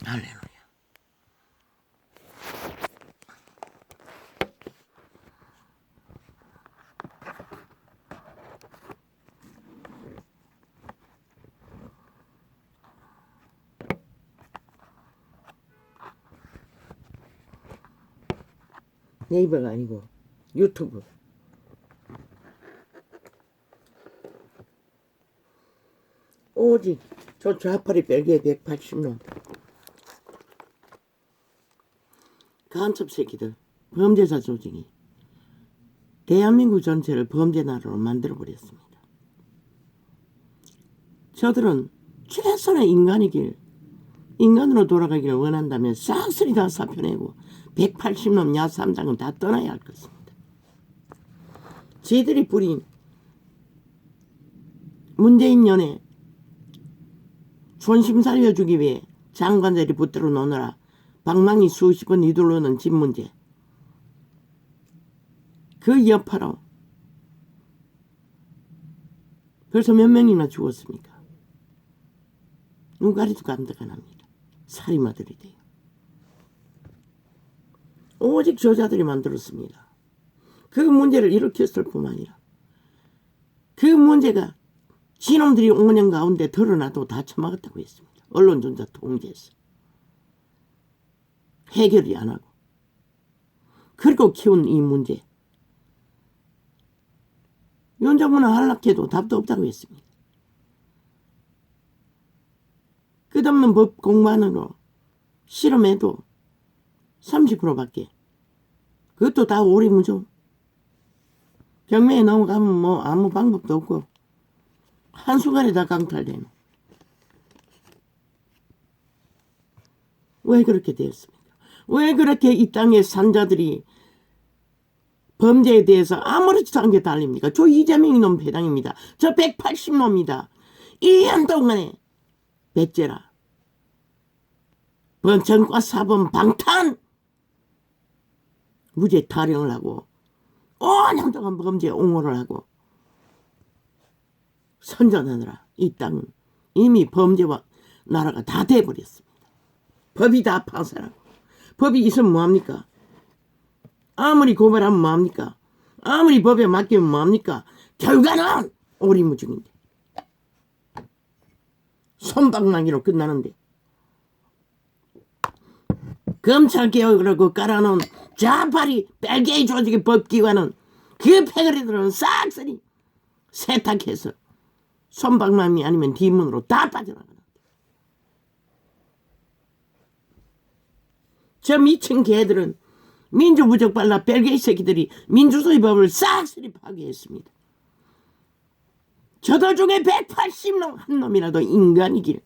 할렐루야. 네이버가 아니고 유튜브. 오직 저 좌파리 벨기에 180놈 간첩 새끼들, 범죄자 조직이 대한민국 전체를 범죄 나라로 만들어버렸습니다. 저들은 최선의 인간으로 돌아가기를 원한다면 싹쓸이 다 사표내고 180놈 야삼장은 다 떠나야 할 것입니다. 지들이 부린 문재인 년에 존심 살려주기 위해 장관들이 붙들어 놓느라 방망이 수십 번 휘둘러는 집 문제, 그 여파로 벌써 몇 명이나 죽었습니까? 눈가리도 감당 안 합니다. 살인마들이 돼요. 오직 저자들이 만들었습니다. 그 문제를 일으켰을 뿐만 아니라 그 문제가 지놈들이 5년 가운데 드러나도 다 처먹었다고 했습니다. 언론전자 통제해서 해결이 안 하고, 그리고 키운 이 문제, 윤정부는 한락해도 답도 없다고 했습니다. 끝없는 법 공부안으로 실험해도 30%밖에, 그것도 다 오리무중. 경매에 넘어가면 뭐 아무 방법도 없고 한순간에 다 강탈되는. 왜 그렇게 되었습니까? 왜 그렇게 이 땅의 산자들이 범죄에 대해서 아무렇지도 않게 달립니까? 저 이재명이 놈 배당입니다. 저 180놈이다. 1년 동안에 배째라, 번천과 사범 방탄, 무죄 타령을 하고 5년 동안 범죄 옹호를 하고 선전하느라 이 땅은 이미 범죄와 나라가 다 돼버렸습니다. 법이 다 파산하고, 법이 있으면 뭐합니까? 아무리 고발하면 뭐합니까? 아무리 법에 맡기면 뭐합니까? 결과는 오리무중인데, 손방망이로 끝나는데, 검찰개혁을 하고 깔아놓은 좌파리 벨기에 조직의 법기관은 그 패거리들은 싹쓸이 세탁해서 손방망이 아니면 뒷문으로 다 빠져나가는. 저 미친 개들은 민주부적 발라 벨기에 새끼들이 민주주의 법을 싹쓸이 파괴했습니다. 저들 중에 180놈 한 놈이라도 인간이길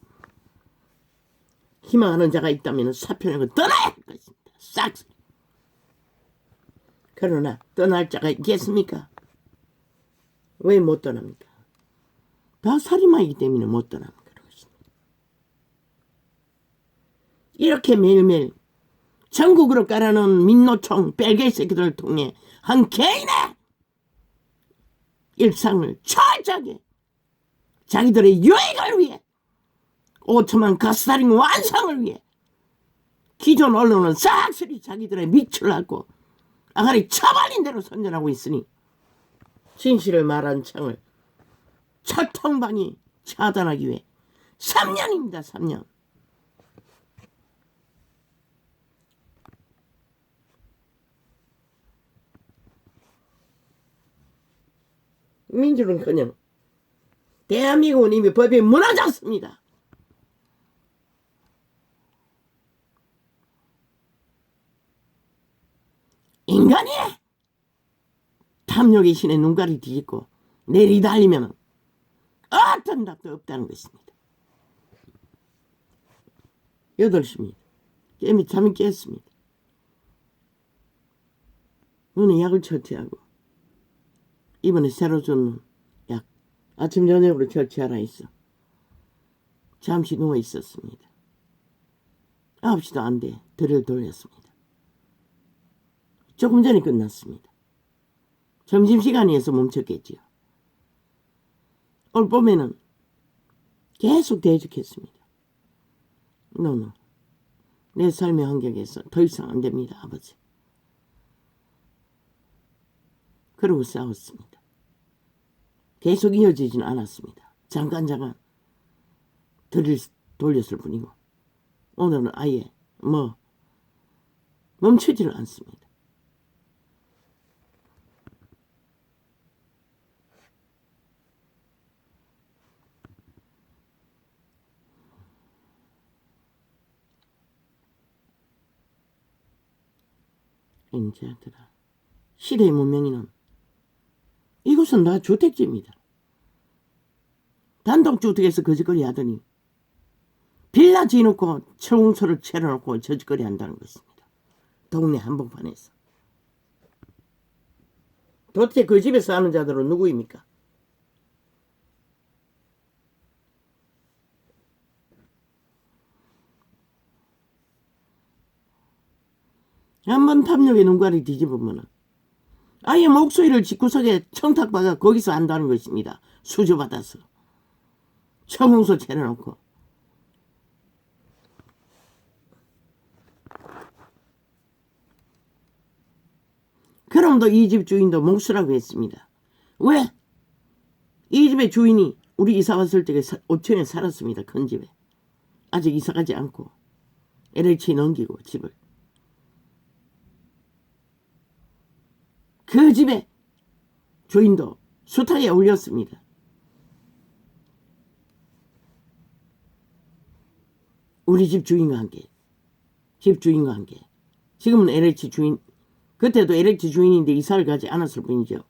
희망하는 자가 있다면 사표내고 떠나야 할 것입니다. 싹쓸이. 그러나 떠날 자가 있겠습니까? 왜 못 떠납니까? 다 살인마이기 때문에 못 떠나는 것입니다. 이렇게 매일매일 전국으로 깔아놓은 민노총 벨기에 새끼들을 통해 한 개인의 일상을 철저하게 자기들의 유익을 위해, 5천만 가스달린 완성을 위해 기존 언론은 싹쓸이 자기들의 밑을 하고 아가리 처발린 대로 선전하고 있으니 진실을 말한 창을 철통방이 차단하기 위해 3년입니다. 3년. 민주는커녕 대한민국은 이미 법이 무너졌습니다. 인간이 탐욕의 신에 눈가리 뒤집고 내리달리면 어떤 답도 없다는 것입니다. 8시입니다. 깨미 잠이 깼습니다. 눈에 약을 처치하고 이번에 새로 준 약 아침 저녁으로 처치하라 했어. 잠시 누워 있었습니다. 9시도 안 돼 들을 돌렸습니다. 조금 전에 끝났습니다. 점심시간이어서 멈췄겠지요. 올 봄에는 계속 대죽했습니다. 노노, 내 삶의 환경에서 더 이상 안 됩니다, 아버지. 그러고 싸웠습니다. 계속 이어지진 않았습니다. 잠깐 돌렸을 뿐이고 오늘은 아예 멈추지를 않습니다. 인자들아, 시대의 문명이는 이곳은 다 주택지입니다. 단독주택에서 거짓거리 하더니 빌라 지어놓고 철공소를 채워놓고 저짓거리 한다는 것입니다. 동네 한복판에서. 도대체 그 집에 사는 자들은 누구입니까? 한번 탐욕의 눈깔이 뒤집으면 아예 목소리를 집구석에 청탁받아 거기서 한다는 것입니다. 수주받아서. 청공소 차려놓고. 그럼도 이 집 주인도 목수라고 했습니다. 왜? 이 집의 주인이 우리 이사 왔을 적에 5천에 살았습니다. 큰 집에. 아직 이사 가지 않고 LH 넘기고 집을. 그 집에 주인도 수탁에 올렸습니다. 우리 집 주인과 함께. 집 주인과 함께. 지금은 LH 주인, 그때도 LH 주인인데 이사를 가지 않았을 뿐이죠.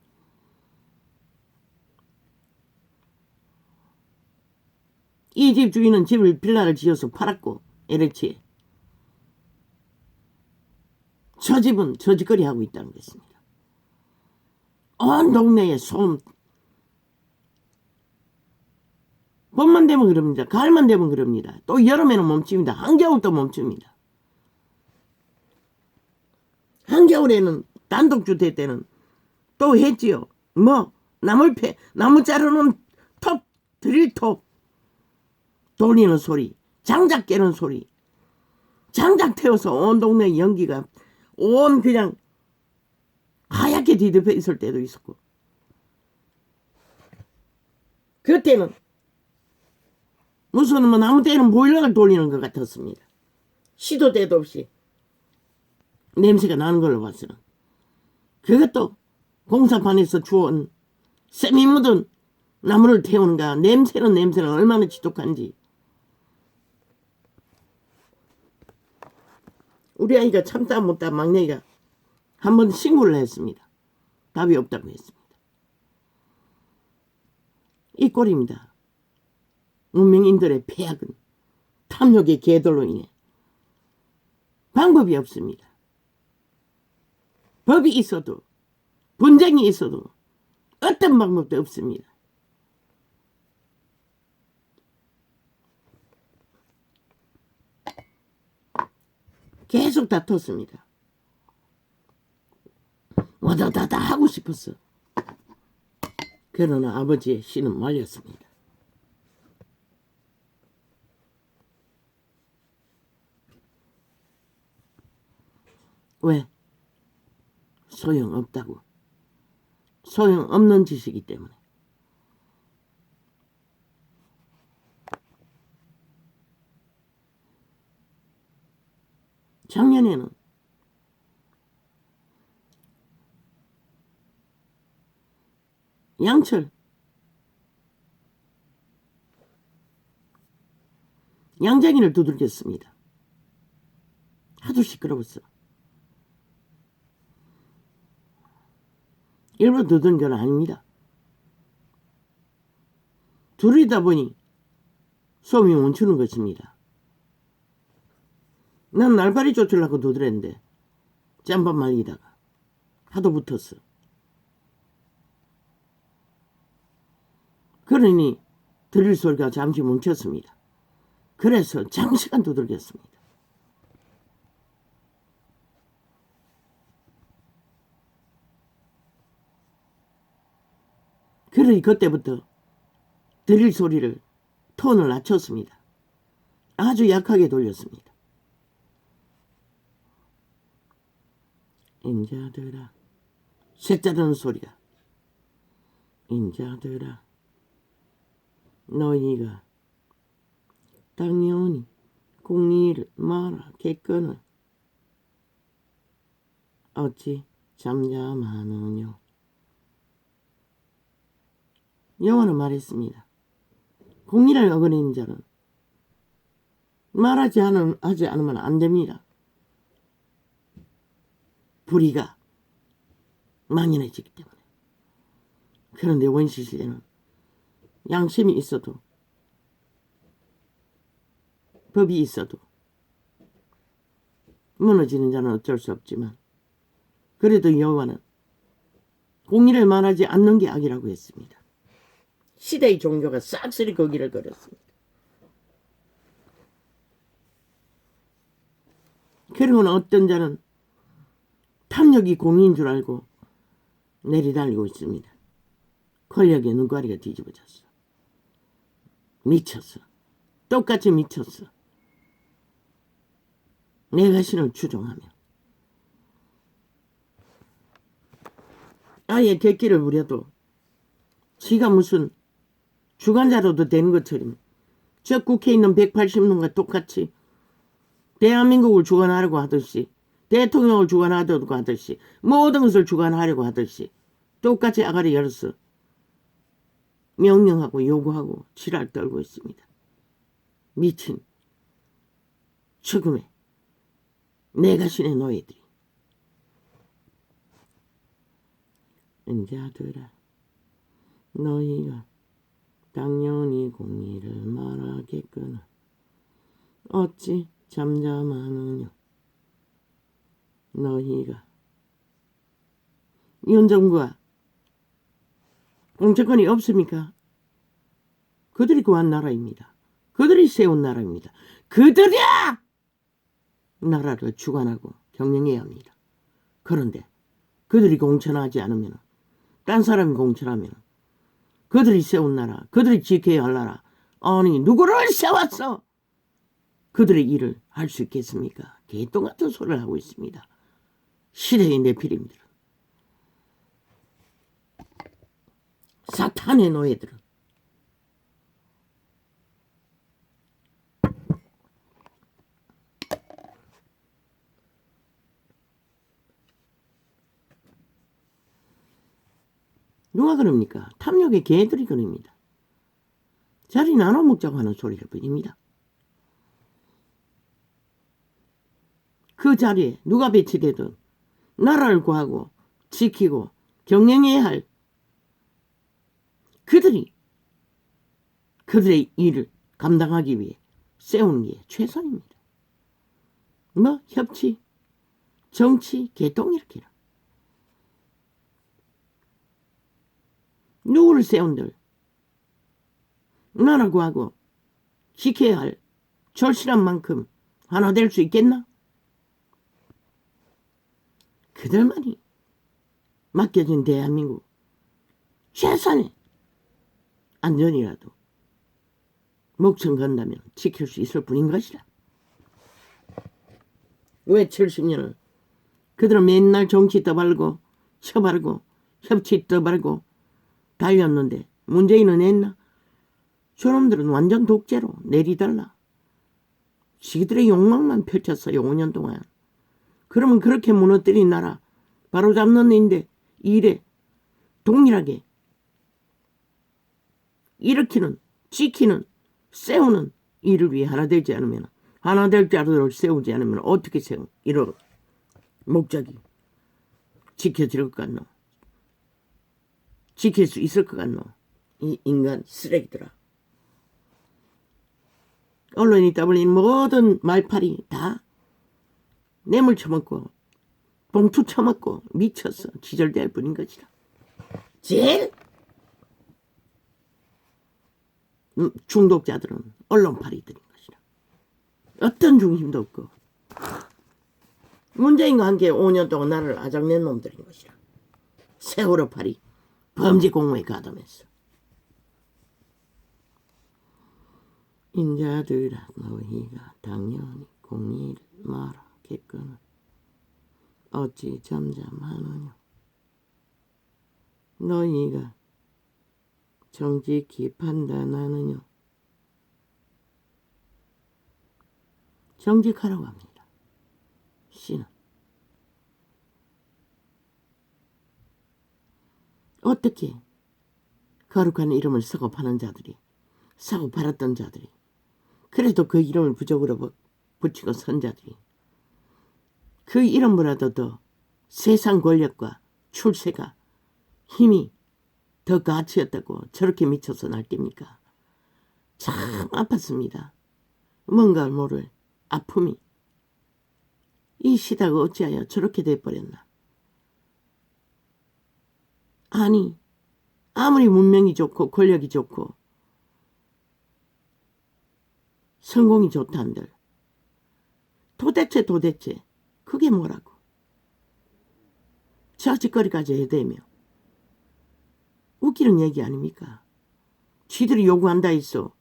이 집 주인은 집을 빌라를 지어서 팔았고 LH에. 저 집은 저짓거리 하고 있다는 것입니다. 온 동네에 소음. 봄만 되면 그럽니다. 가을만 되면 그럽니다. 또 여름에는 멈춥니다. 한겨울도 멈춥니다. 한겨울에는 단독주택 때는 또 했지요. 나무 자르는 톱, 드릴톱 돌리는 소리, 장작 깨는 소리, 장작 태워서 온 동네 연기가 그냥 하얗게 뒤덮여 있을 때도 있었고, 그때는 무슨 나무 때는 보일러를 돌리는 것 같았습니다. 시도 때도 없이 냄새가 나는 걸로 봤어요. 그것도 공사판에서 주워온 쌤이 묻은 나무를 태우는가. 냄새는 얼마나 지독한지. 우리 아이가 참다 못다 막내가 한번 신고를 했습니다. 답이 없다고 했습니다. 이 꼴입니다. 문명인들의 폐악은 탐욕의 계돌로 인해 방법이 없습니다. 법이 있어도 분쟁이 있어도 어떤 방법도 없습니다. 계속 다퉜습니다. 와다다다 하고 싶었어. 그러나 아버지의 씨는 말렸습니다. 왜? 소용없다고. 소용없는 짓이기 때문에. 작년에는 양철 양장이를 두들겼습니다. 하도 시끄러웠어. 일부러 두드린 건 아닙니다. 둘이다 보니 소음이 멈추는 것입니다. 난 날파리 쫓으려고 두드렸는데 짬밥 말리다가 하도 붙었어. 그러니 들릴 소리가 잠시 멈췄습니다. 그래서 장시간 두들겼습니다. 그러니 그때부터 들릴 소리를 톤을 낮췄습니다. 아주 약하게 돌렸습니다. 인자들아, 색다른 소리가, 인자들아, 너희가 당연히 공의를 말하겠거늘 어찌 잠잠하느뇨. 여호와는 말했습니다. 공의를 어기는 자는 하지 않으면 안 됩니다. 불의가 만연해지기 때문에. 그런데 원시시대는 양심이 있어도 법이 있어도 무너지는 자는 어쩔 수 없지만 그래도 여호와는 공의를 말하지 않는 게 악이라고 했습니다. 시대의 종교가 싹쓸이 거기를 걸었습니다. 그러면 어떤 자는 탐욕이 공의인 줄 알고 내리달리고 있습니다. 권력에 눈가리가 뒤집어졌어. 미쳤어. 똑같이 미쳤어. 내 자신을 추종하며 아예 객기를 부려도 지가 무슨 주관자로도 되는 것처럼 저 국회에 있는 180명과 똑같이 대한민국을 주관하려고 하듯이 대통령을 주관하려고 하듯이 모든 것을 주관하려고 하듯이 똑같이 아가리 열어서 명령하고 요구하고 지랄 떨고 있습니다. 미친 죽음의 내 자신의 노예들이. 인자들아, 너희가 당연히 공의를 말하겠거늘 어찌 잠잠하느뇨. 너희가 윤정부가 공천권이 없습니까? 그들이 구한 나라입니다. 그들이 세운 나라입니다. 그들이야! 나라를 주관하고 경영해야 합니다. 그런데 그들이 공천하지 않으면, 딴 사람이 공천하면 그들이 세운 나라, 그들이 지켜야 할 나라, 아니 누구를 세웠어? 그들의 일을 할 수 있겠습니까? 개똥 같은 소리를 하고 있습니다. 시대의 네피림들은, 사탄의 노예들은. 누가 그럽니까? 탐욕의 개들이 그럽니다. 자리 나눠 먹자고 하는 소리를 뿐입니다. 그 자리에 누가 배치되든 나라를 구하고 지키고 경영해야 할 그들이 그들의 일을 감당하기 위해 세우는 게 최선입니다. 뭐 협치, 정치, 개똥 이렇게라. 누구를 세운들 나라 구하고 지켜야 할 절실한 만큼 하나 될 수 있겠나? 그들만이 맡겨진 대한민국 최선의 안전이라도 목청 건다면 지킬 수 있을 뿐인 것이라. 왜 70년을 그들은 맨날 정치 떠발고 쳐바르고 협치 떠바르고 달렸는데 문재인은 했나? 저놈들은 완전 독재로 내리달라. 지들의 욕망만 펼쳤어요. 5년 동안. 그러면 그렇게 무너뜨린 나라 바로잡는 일인데 일에 동일하게 일으키는, 지키는, 세우는 일을 위해 하나 되지 않으면, 하나 될 자들을 세우지 않으면 어떻게 세우? 이런 목적이 지켜질 것 같노? 지킬 수 있을 것 같노? 이 인간 쓰레기들아. 언론이 떠벌린 모든 말팔이 다 뇌물 처먹고 봉투 처먹고 미쳐서 기절될 뿐인 것이라. 제일 중독자들은 언론팔이들인 것이라. 어떤 중심도 없고 문재인과 함께 5년 동안 나라를 아작낸 놈들인 것이라. 세월호 팔이 범죄 공모에 가담했어. 인자들아, 너희가 당연히 공의를 말하겠거늘 어찌 잠잠하느냐. 너희가 정직히 판단하느냐. 정직하라고 합니다. 씨는. 어떻게 거룩한 이름을 쓰고 파는 자들이, 사고 팔았던 자들이, 그래도 그 이름을 부적으로 붙이고 선 자들이 그 이름보다도 더 세상 권력과 출세가 힘이 더 가치였다고 저렇게 미쳐서 날깁니까? 참 아팠습니다. 뭔가 모를 아픔이. 이 시대가 어찌하여 저렇게 돼버렸나. 아니, 아무리 문명이 좋고 권력이 좋고 성공이 좋다한들 도대체 그게 뭐라고. 저짓거리까지 해대며 웃기는 얘기 아닙니까? 쥐들이 요구한다 했어.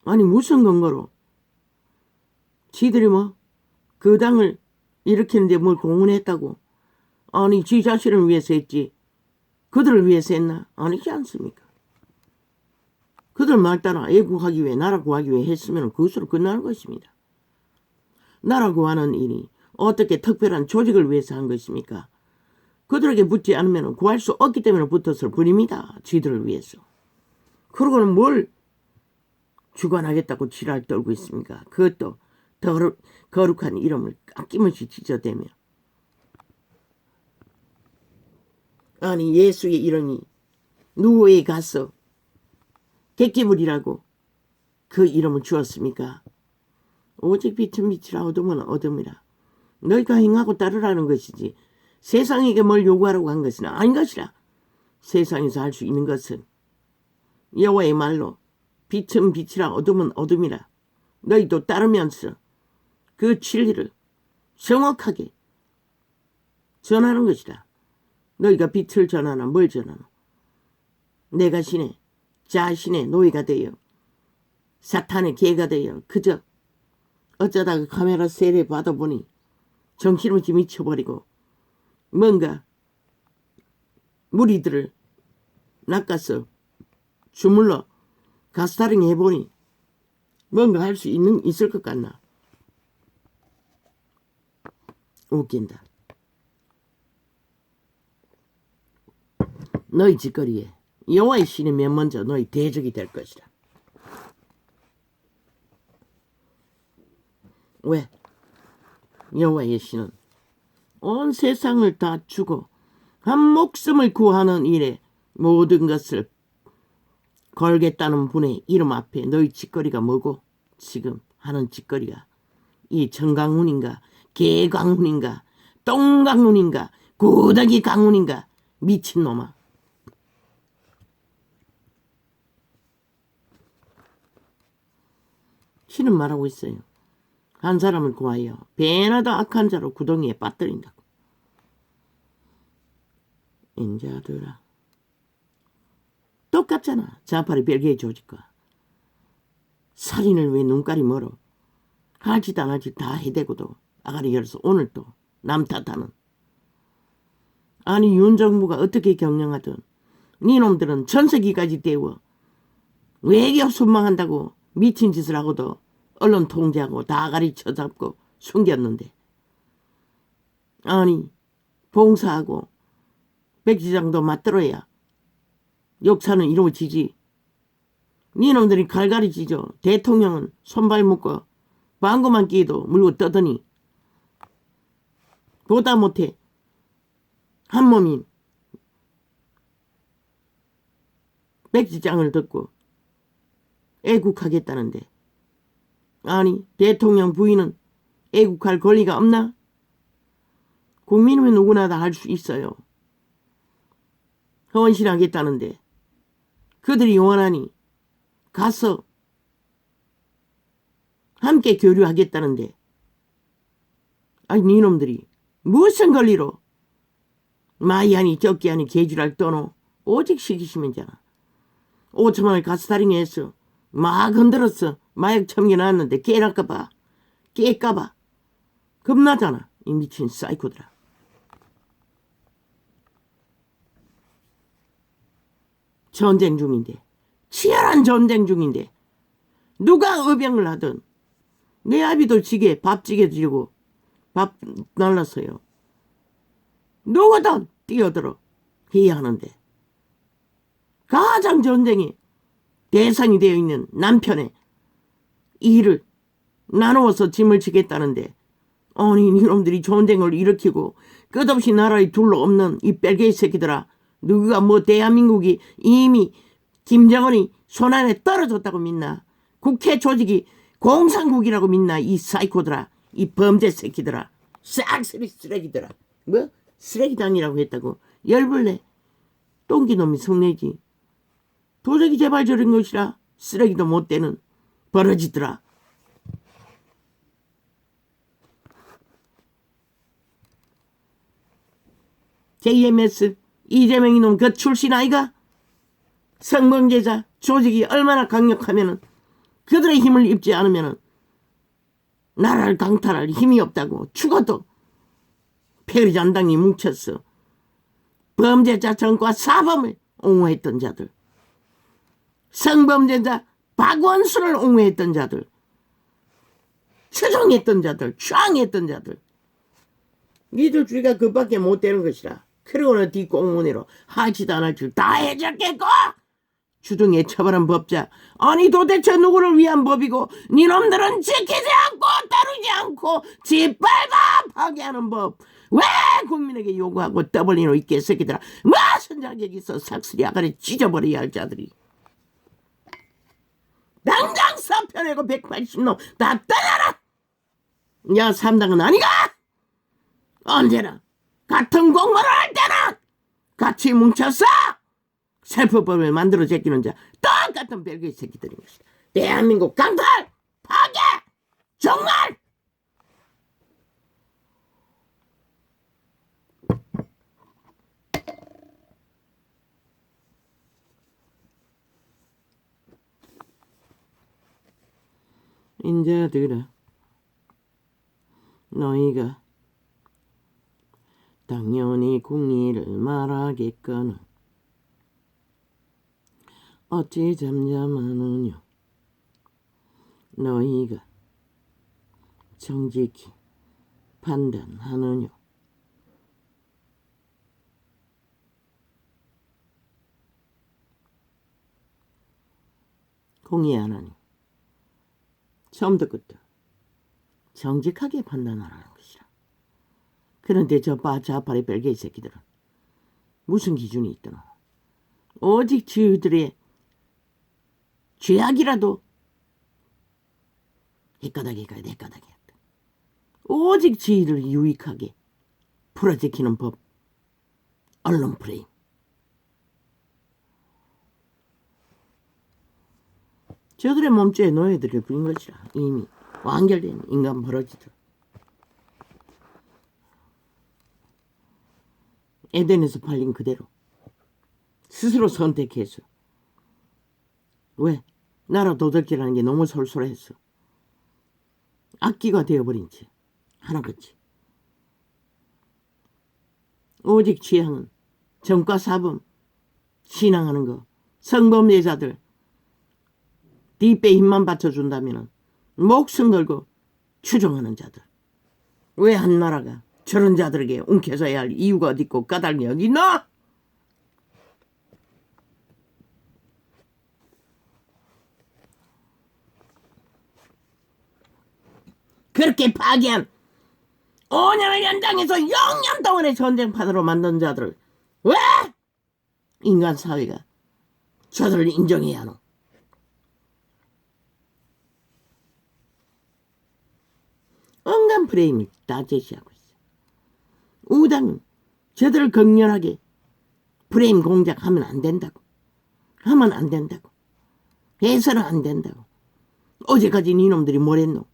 아니 무슨 근거로 지들이 뭐 그 당을 일으키는데 뭘 공헌했다고. 아니 지 자신을 위해서 했지 그들을 위해서 했나? 아니지 않습니까? 그들 말 따라 애국하기 위해 나라 구하기 위해 했으면 그것으로 끝나는 것입니다. 나라 구하는 일이 어떻게 특별한 조직을 위해서 한 것입니까? 그들에게 붙지 않으면 구할 수 없기 때문에 붙었을 뿐입니다. 지들을 위해서. 그러고는 뭘 주관하겠다고 지랄 떨고 있습니까? 그것도 거룩한 이름을 아낌없이 지저대며. 아니 예수의 이름이 누구에게 가서 객기물이라고 그 이름을 주었습니까? 오직 빛은 빛이라 어둠은 어둠이라. 너희가 행하고 따르라는 것이지 세상에게 뭘 요구하라고 한 것은 아닌 것이라. 세상에서 할 수 있는 것은 여호와의 말로 빛은 빛이라 어둠은 어둠이라. 너희도 따르면서 그 진리를 정확하게 전하는 것이다. 너희가 빛을 전하나 뭘 전하나. 내 자신의 노예가 되어 사탄의 개가 되어 그저 어쩌다가 카메라 세례 받아보니 정신없이 미쳐버리고 뭔가 무리들을 낚아서 주물러 가스타링 해보니 뭔가 할 수 있을 것 같나. 웃긴다. 너희 짓거리에 여호와의 신이 맨 먼저 너희 대적이 될 것이다. 왜? 여호와의 신은 온 세상을 다 주고 한 목숨을 구하는 일에 모든 것을 걸겠다는 분의 이름 앞에 너희 짓거리가 뭐고 지금 하는 짓거리가 이 정강훈인가 개강훈인가 똥강훈인가 구더기 강훈인가 미친놈아. 신은 말하고 있어요. 한 사람을 구하여 배나 더 악한 자로 구덩이에 빠뜨린다고. 인자들아. 똑같잖아. 자파리 별개의 조직과. 살인을 왜 눈깔이 멀어. 할 짓 안 할 짓 다 해대고도 아가리 열어서 오늘 또 남 탓하는. 아니 윤정부가 어떻게 경영하든 니놈들은 전세기까지 떼워 외교 순망한다고 미친 짓을 하고도 언론 통제하고 다 가리쳐 잡고 숨겼는데. 아니 봉사하고 백지장도 맞들어야 역사는 이루어지지. 니놈들이 갈갈이 찢어 대통령은 손발 묶어 방구만 끼도 물고 떠더니 보다 못해 한 몸인 백지장을 듣고 애국하겠다는데. 아니 대통령 부인은 애국할 권리가 없나? 국민은 누구나 다 할 수 있어요. 헌신하겠다는데 그들이 원하니 가서 함께 교류하겠다는데. 아니 니놈들이 무슨 권리로 많이 하니 적게 하니 개주랄 떠노. 오직 시키시면 잖아. 5천만을 가스타링해서 막 흔들었어. 마약 첨겨 놨는데 깨랄까봐 겁나잖아. 이 미친 사이코들아. 전쟁 중인데, 치열한 전쟁 중인데 누가 의병을 하든 내 아비도 지게 밥지게 지고 밥 날랐어요. 누구든 뛰어들어 해야 하는데 가장 전쟁이 대상이 되어 있는 남편의 일을 나누어서 짐을 지겠다는데 아니 이놈들이 전쟁을 일으키고 끝없이 나라에 둘러없는 이 뺄개이 새끼들아. 누가 뭐 대한민국이 이미 김정은이 손안에 떨어졌다고 믿나? 국회 조직이 공산국이라고 믿나? 이 사이코들아. 이 범죄 새끼들아. 싹쓸이 쓰레기들아. 뭐? 쓰레기단이라고 했다고. 열불내. 똥기놈이 성내지. 도적이 제발 저런 것이라. 쓰레기도 못 되는 버러지더라. JMS 이재명 이놈 그 출신 아이가? 성범죄자 조직이 얼마나 강력하면은 그들의 힘을 입지 않으면은 나라를 강탈할 힘이 없다고. 죽어도 패리잔당이 뭉쳤어. 범죄자 전과 사범을 옹호했던 자들, 성범죄자 박원순을 옹호했던 자들, 추종했던 자들, 추앙했던 자들. 니들 주의가 그밖에 못 되는 것이라. 그러고는 뒷공문으로 하지도 않을 줄 다 해줬겠고. 주둥에 처벌한 법자. 아니 도대체 누구를 위한 법이고 니놈들은 지키지 않고 다루지 않고 짓밟아 파괴하는 법. 왜 국민에게 요구하고 떠벌리노 이 개새끼들아. 무슨 자격이 있어 삭슬이 아가리 찢어버려야 할 자들이. 당장 사표내고 180놈 다 떠나라. 야 3당은 아니가. 언제나 같은 공부를 할 때는 같이 뭉쳤어. 살포법을 만들어 제끼는 자 똑같은 벨기에 새끼들인 것이다. 대한민국 강탈 파괴 정말. 인자들아 너희가 당연히 국리를 말하겠거늘 어찌 잠잠하느냐. 너희가 정직히 판단하느냐. 공의 하나님 처음부터 끝도 정직하게 판단하라는 것이라. 그런데 저 좌파리 벨기에 새끼들은 무슨 기준이 있더나. 오직 저들의 죄악이라도 헷가닥이 헷가닥이 했다. 오직 저희를 유익하게 풀어제키는 법. 언론 프레임. 저들의 몸죄에 노예들을 부린 것이라. 이미 완결된 인간 버러지들. 에덴에서 팔린 그대로 스스로 선택해서. 왜? 나라 도둑질하는 게 너무 솔솔했어. 악기가 되어버린 채 하나같이. 오직 취향은 정과 사범 신앙하는 거. 성범죄자들 뒷배 힘만 받쳐준다면 목숨 걸고 추종하는 자들. 왜 한 나라가 저런 자들에게 움켜서야 할 이유가 어디 있고 까닭이 어디 있나? 그렇게 파괴한 5년을 연장해서 0년 동안의 전쟁판으로 만든 자들을 왜 인간 사회가 저들을 인정해야 하노? 온갖 프레임을 다 제시하고 있어. 우당은 저들을 격렬하게 프레임 공작하면 안 된다고. 하면 안 된다고. 해서는 안 된다고. 어제까지 이놈들이 뭘 했노?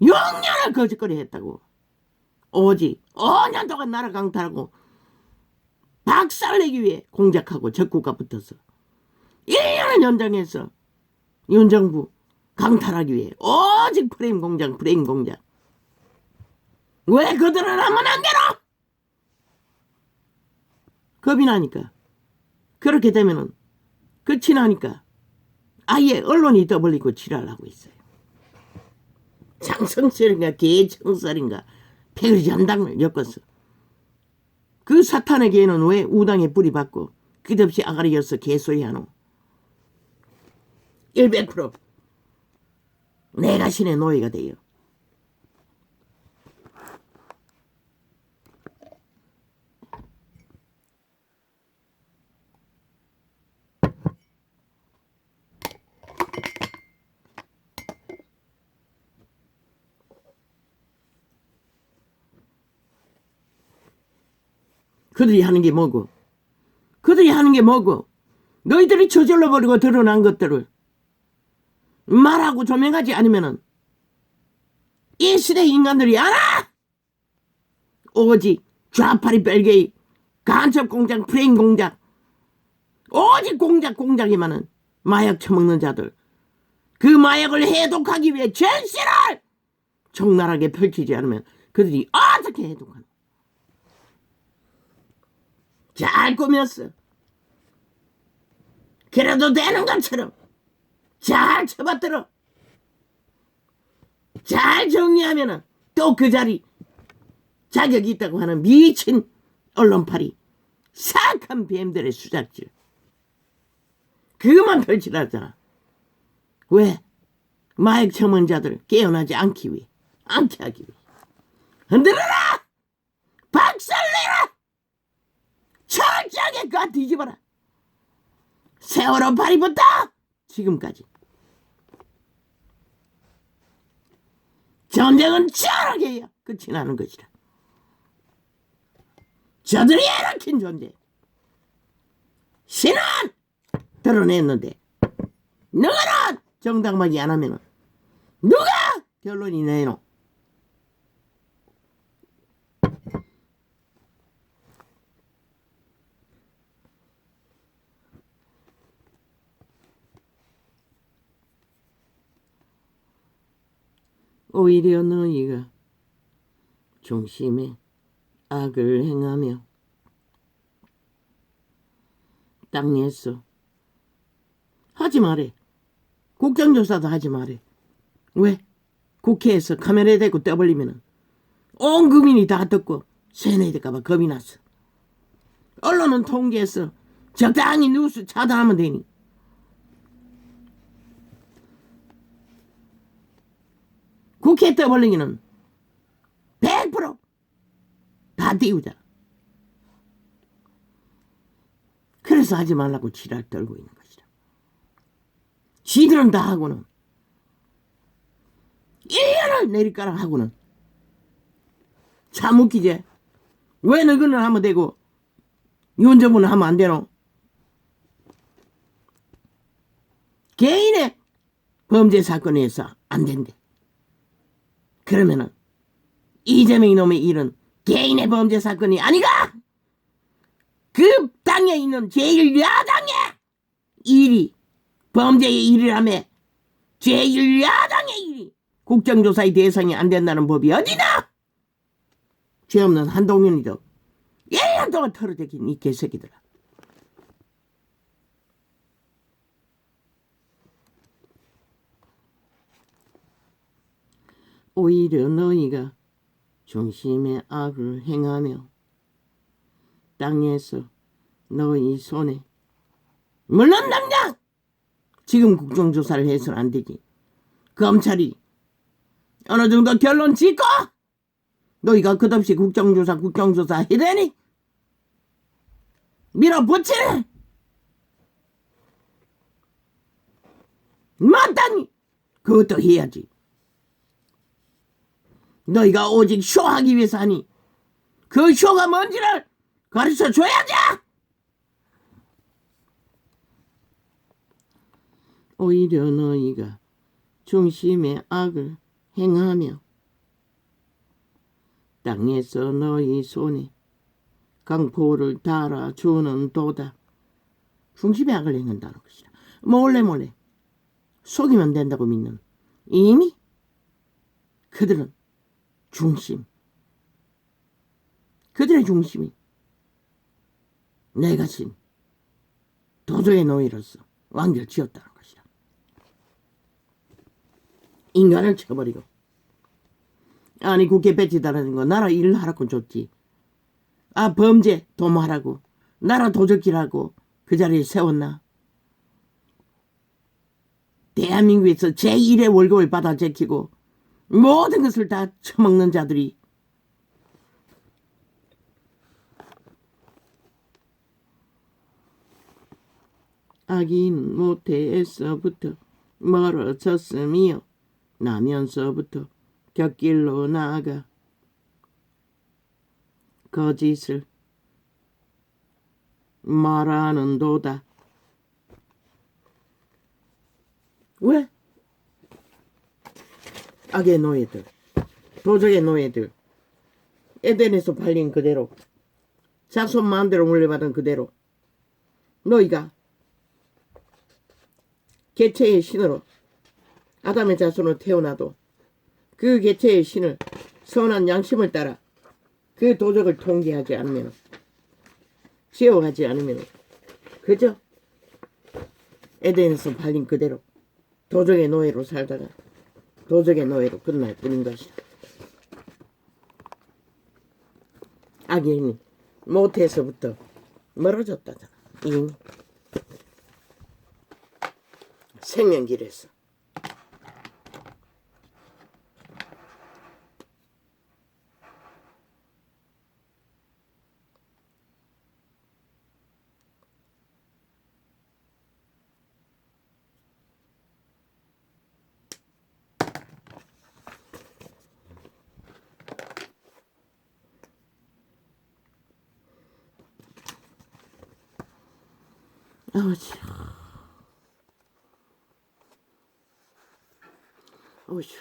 6년을 거짓거리 했다고. 오직 5년 동안 나라 강탈하고 박살내기 위해 공작하고 적국가 붙어서 1년을 연장해서 윤정부 강탈하기 위해 오직 프레임 공작. 왜 그들은 하면 안 되노? 겁이 나니까. 그렇게 되면은 끝이 나니까 아예 언론이 떠벌리고 지랄하고 있어요. 장성철인가 개청설인가 패거리 전당을 엮었어. 그 사탄의 개는 왜 우당에 뿌리 받고 끝없이 아가리여서 개소리 하노? 100% 내가 신의 노예가 돼요. 그들이 하는 게 뭐고? 그들이 하는 게 뭐고? 너희들이 저질러버리고 드러난 것들을 말하고 조명하지 않으면은 이 시대 인간들이 알아! 오직 좌파리 벨게이 간첩 공장 프레임 공작 오직 공작이만은 마약 처먹는 자들 그 마약을 해독하기 위해 전신을 적나라하게 펼치지 않으면 그들이 어떻게 해독하노? 잘 꾸몄어. 그래도 되는 것처럼 잘 쳐받들어. 잘 정리하면은 또 그 자리 자격이 있다고 하는 미친 언론팔이 사악한 뱀들의 수작질 그것만 펼치라잖아. 왜? 마약 처문자들 깨어나지 않기 위해 않게 하기 위해 흔들어라! 박살내라! 철저하게 가 뒤집어라. 세월호 파리부터 지금까지 전쟁은 치열하게 해야 끝이 나는 것이라. 저들이 일으킨 존재 신은 드러냈는데 누구는 정당하지 않으면 누가 결론이 내노? 오히려 너희가 중심에 악을 행하며 땅에서 하지 말해. 국정조사도 하지 말해. 왜? 국회에서 카메라에 대고 떠벌리면은 온 국민이 다 듣고 세뇌될까봐 겁이 났어. 언론은 통제해서 적당히 뉴스 차단하면 되니. 국회 떠벌리기는 100%다 띄우자. 그래서 하지 말라고 지랄 떨고 있는 것이다. 지들은 다 하고는 1년을 내리까락 하고는 참 웃기지. 왜 너희는 하면 되고 윤정부는 하면 안 되노? 개인의 범죄 사건에서 안 된대. 그러면은 이재명 놈의 일은 개인의 범죄 사건이 아니가. 그 땅에 있는 제1야당의 일이 범죄의 일이라며. 제1야당의 일이 국정조사의 대상이 안 된다는 법이 어디나. 죄 없는 한동훈이도 1년 동안 털어대긴 이 개새끼들아. 오히려 너희가 중심의 악을 행하며 땅에서 너희 손에 물론 당장 지금 국정조사를 해서는 안 되지. 검찰이 어느 정도 결론 짓고 너희가 끝없이 국정조사 해대니 밀어붙이네. 마땅히 그것도 해야지. 너희가 오직 쇼하기 위해서 하니 그 쇼가 뭔지를 가르쳐 줘야지. 오히려 너희가 중심의 악을 행하며 땅에서 너희 손에 강포를 달아주는 도다. 중심의 악을 행한다는 것이다. 몰래 속이면 된다고 믿는 이미 그들은 중심 그들의 중심이 내가 신 도적의 노예로서 왕조를 지었다는 것이다. 인간을 쳐버리고 아니 국회 배치달라는 거 나라 일을 하라고 줬지. 아 범죄 도모하라고 나라 도적질하고 그 자리에 세웠나. 대한민국에서 제1의 월급을 받아 제키고 모든 것을 다 처먹는 자들이 악인 모태에서부터 멀어졌으며 나면서부터 곁길로 나아가 거짓을 말하는도다. 왜? 악의 노예들, 도적의 노예들, 에덴에서 팔린 그대로, 자손 마음대로 물려받은 그대로 너희가 개체의 신으로 아담의 자손으로 태어나도 그 개체의 신을 선한 양심을 따라 그 도적을 통제하지 않으면, 제어하지 않으면 그저 에덴에서 팔린 그대로 도적의 노예로 살다가 도적의 노예로 끝날 뿐인 것이다. 악인이 모태에서부터 멀어졌다잖아. 이미 생명길에서. 아버지, 어이씨,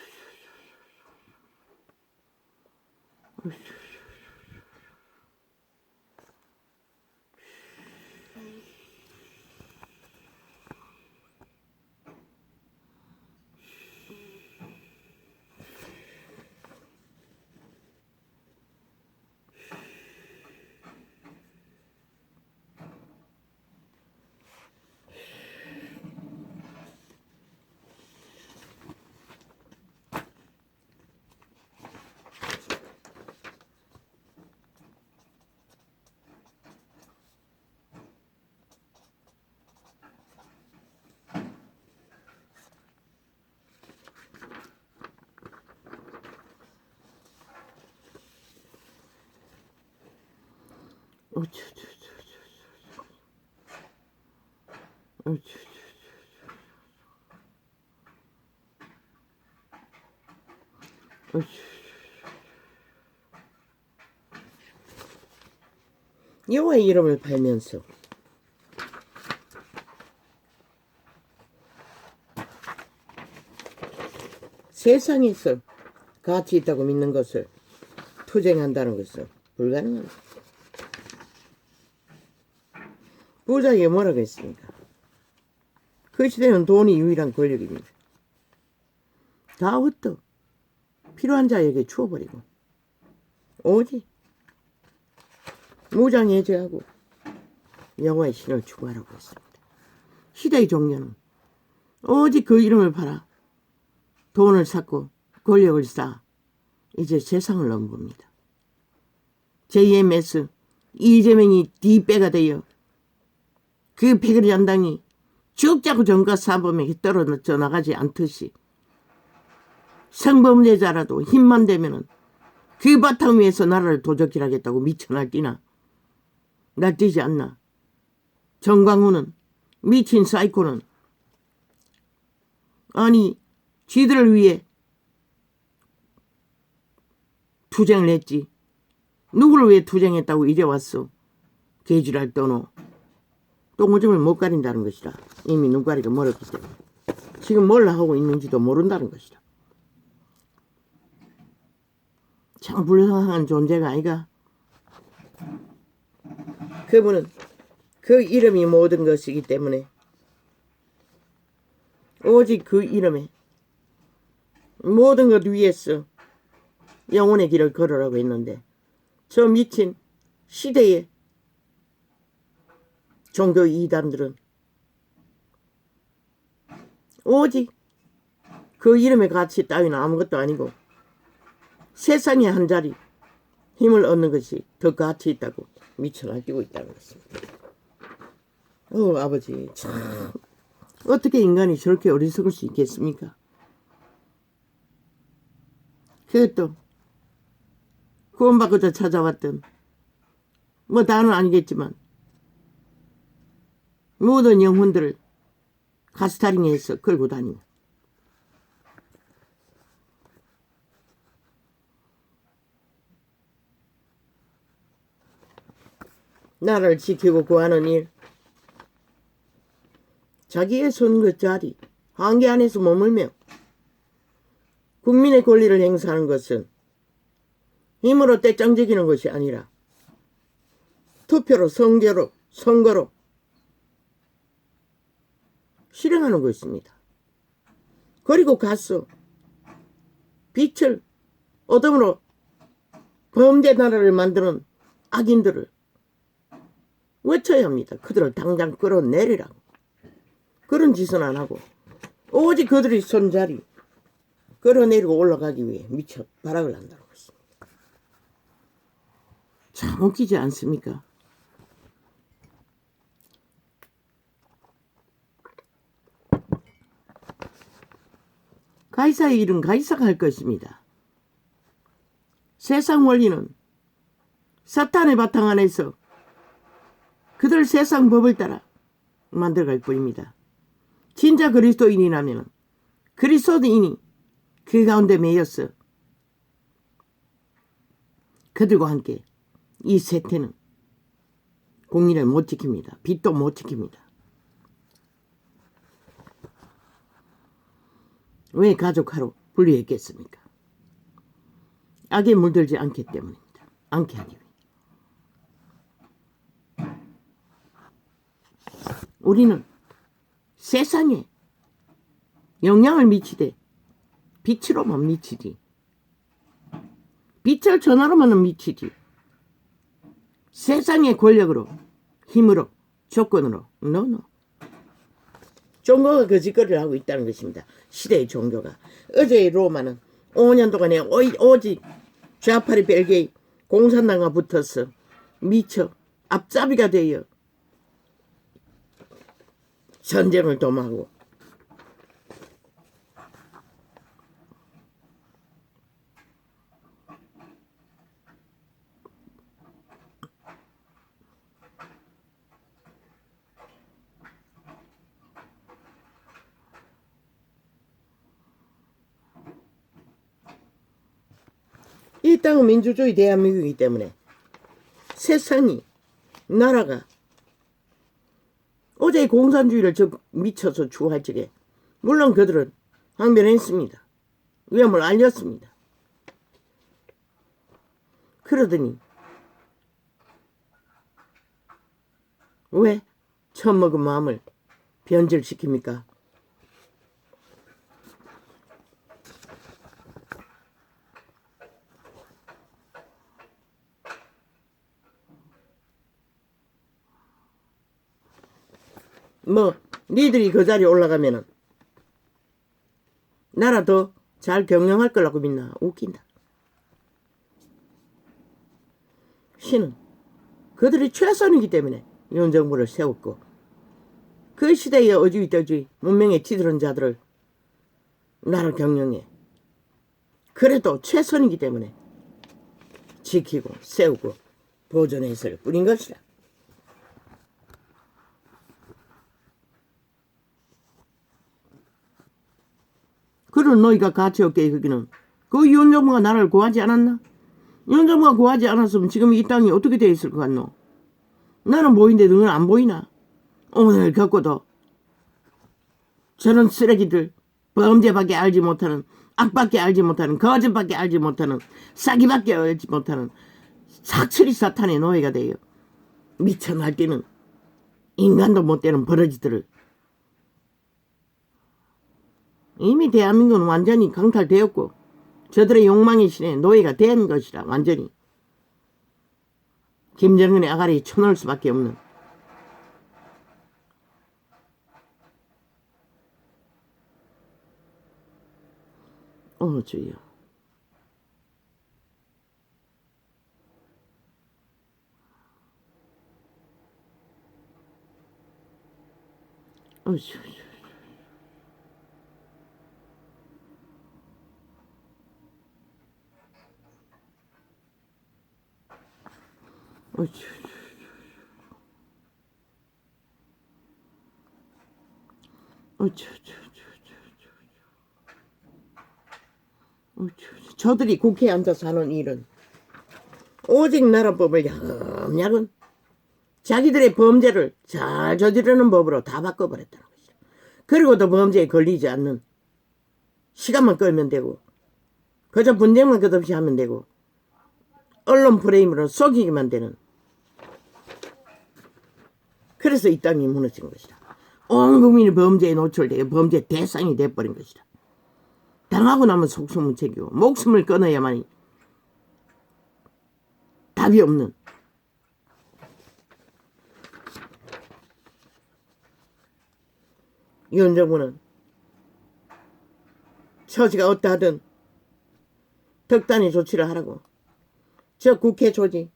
여호와의 이름을 팔면서 세상에서 가치 있다고 믿는 것을 투쟁한다는 것은 불가능합니다. 부자에게 뭐라고 했습니까? 그 시대는 돈이 유일한 권력입니다. 다 흩어 필요한 자에게 주어버리고 오직 무장해제하고 여호와의 신을 추구하라고 했습니다. 시대의 종교는 오직 그 이름을 팔아 돈을 쌓고 권력을 쌓아 이제 세상을 넘봅니다. JMS 이재명이 뒷배가 되어 그 패거리 잔당이 죽자고 정가 사범에게 떨어져 나가지 않듯이 성범죄자라도 힘만 되면은 그 바탕 위에서 나라를 도적질하겠다고 미쳐날뛰나 날뛰지 않나. 정광훈은 미친 사이코는 아니 쥐들을 위해 투쟁을 했지. 누구를 위해 투쟁했다고 이제 왔어. 개지랄 떠노. 똥오줌을 못 가린다는 것이다. 이미 눈가리가 멀었기 때문에. 지금 뭘 하고 있는지도 모른다는 것이다. 참 불쌍한 존재가 아이가. 그분은 그 이름이 모든 것이기 때문에 오직 그 이름에 모든 것 위에서 영혼의 길을 걸으라고 했는데 저 미친 시대의 종교 이단들은 오직 그 이름의 가치 따위는 아무것도 아니고 세상의 한 자리 힘을 얻는 것이 더 가치 있다고 미쳐 날뛰고 있다는 것입니다. 아버지, 참 어떻게 인간이 저렇게 어리석을 수 있겠습니까? 그것도 구원받고자 찾아왔던 뭐 다는 아니겠지만 모든 영혼들을 가스타링해서 끌고 다니고 나라를 지키고 구하는 일, 자기의 선거 자리, 한계 안에서 머물며 국민의 권리를 행사하는 것은 힘으로 떼짱지기는 것이 아니라 투표로, 선거로 실행하는 것입니다. 그리고 가서 빛을 어둠으로 범죄 나라를 만드는 악인들을 외쳐야 합니다. 그들을 당장 끌어내리라고. 그런 짓은 안 하고 오직 그들의 손자리 끌어내리고 올라가기 위해 미쳐 발악을 한다고 했습니다. 참 웃기지 않습니까? 가이사의 일은 가이사가 할 것입니다. 세상 원리는 사탄의 바탕 안에서 그들 세상 법을 따라 만들어갈 뿐입니다. 진짜 그리스도인이라면 그리스도인이 그 가운데 매였어 그들과 함께 이 세태는 공의를 못 지킵니다. 빛도 못 지킵니다. 왜 가족하로 분리했겠습니까? 악에 물들지 않기 때문입니다. 않게 하기 위해. 우리는 세상에 영향을 미치되 빛으로만 미치지. 빛을 전하로만 미치지. 세상의 권력으로, 힘으로, 조건으로, no. 종교가 거짓거리를 하고 있다는 것입니다. 시대의 종교가. 어제의 로마는 5년 동안에 오직 좌파리 벨기에 공산당과 붙어서 미쳐 앞잡이가 되어 전쟁을 도모하고 이 땅은 민주주의 대한민국이기 때문에 세상이 나라가 어제 공산주의를 미쳐서 추구할 적에 물론 그들은 항변했습니다. 위험을 알렸습니다. 그러더니 왜 처음 먹은 마음을 변질시킵니까? 니들이 그 자리에 올라가면은 나라 더 잘 경영할 거라고 믿나? 웃긴다. 신은 그들이 최선이기 때문에 이런 정부를 세웠고 그 시대의 어주이떠주이 문명에 치들은 자들을 나라 경영해. 그래도 최선이기 때문에 지키고 세우고 보존해서 뿐인 것이라. 그런 너희가 가치 없게 여기는 그 윤정부가 나를 구하지 않았나? 윤정부가 구하지 않았으면 지금 이 땅이 어떻게 되어 있을 것 같노? 나는 보이는데 너는 안 보이나? 오늘 겪고도 저런 쓰레기들 범죄밖에 알지 못하는 악밖에 알지 못하는 거짓밖에 알지 못하는 사기밖에 알지 못하는 사철이 사탄의 노예가 되어 미쳐 날뛰는 인간도 못 되는 버러지들을 이미 대한민국은 완전히 강탈되었고 저들의 욕망의 신에 노예가 된 것이라 완전히 김정은의 아가리에 쳐놓을 수밖에 없는 주여. 주여. 저들이 국회에 앉아서 하는 일은 오직 나라법을 야금야금 자기들의 범죄를 잘 저지르는 법으로 다 바꿔버렸다는 것이죠. 그리고도 범죄에 걸리지 않는, 시간만 끌면 되고 그저 분쟁만 끝없이 하면 되고 언론 프레임으로 속이기만 되는, 그래서 이 땅이 무너진 것이다. 온 국민이 범죄에 노출되어 범죄 대상이 돼버린 것이다. 당하고 나면 속수문 챙기고 목숨을 끊어야만이 답이 없는, 이현 정부는 처지가 어떠하든 덕단의 조치를 하라고, 저 국회 조직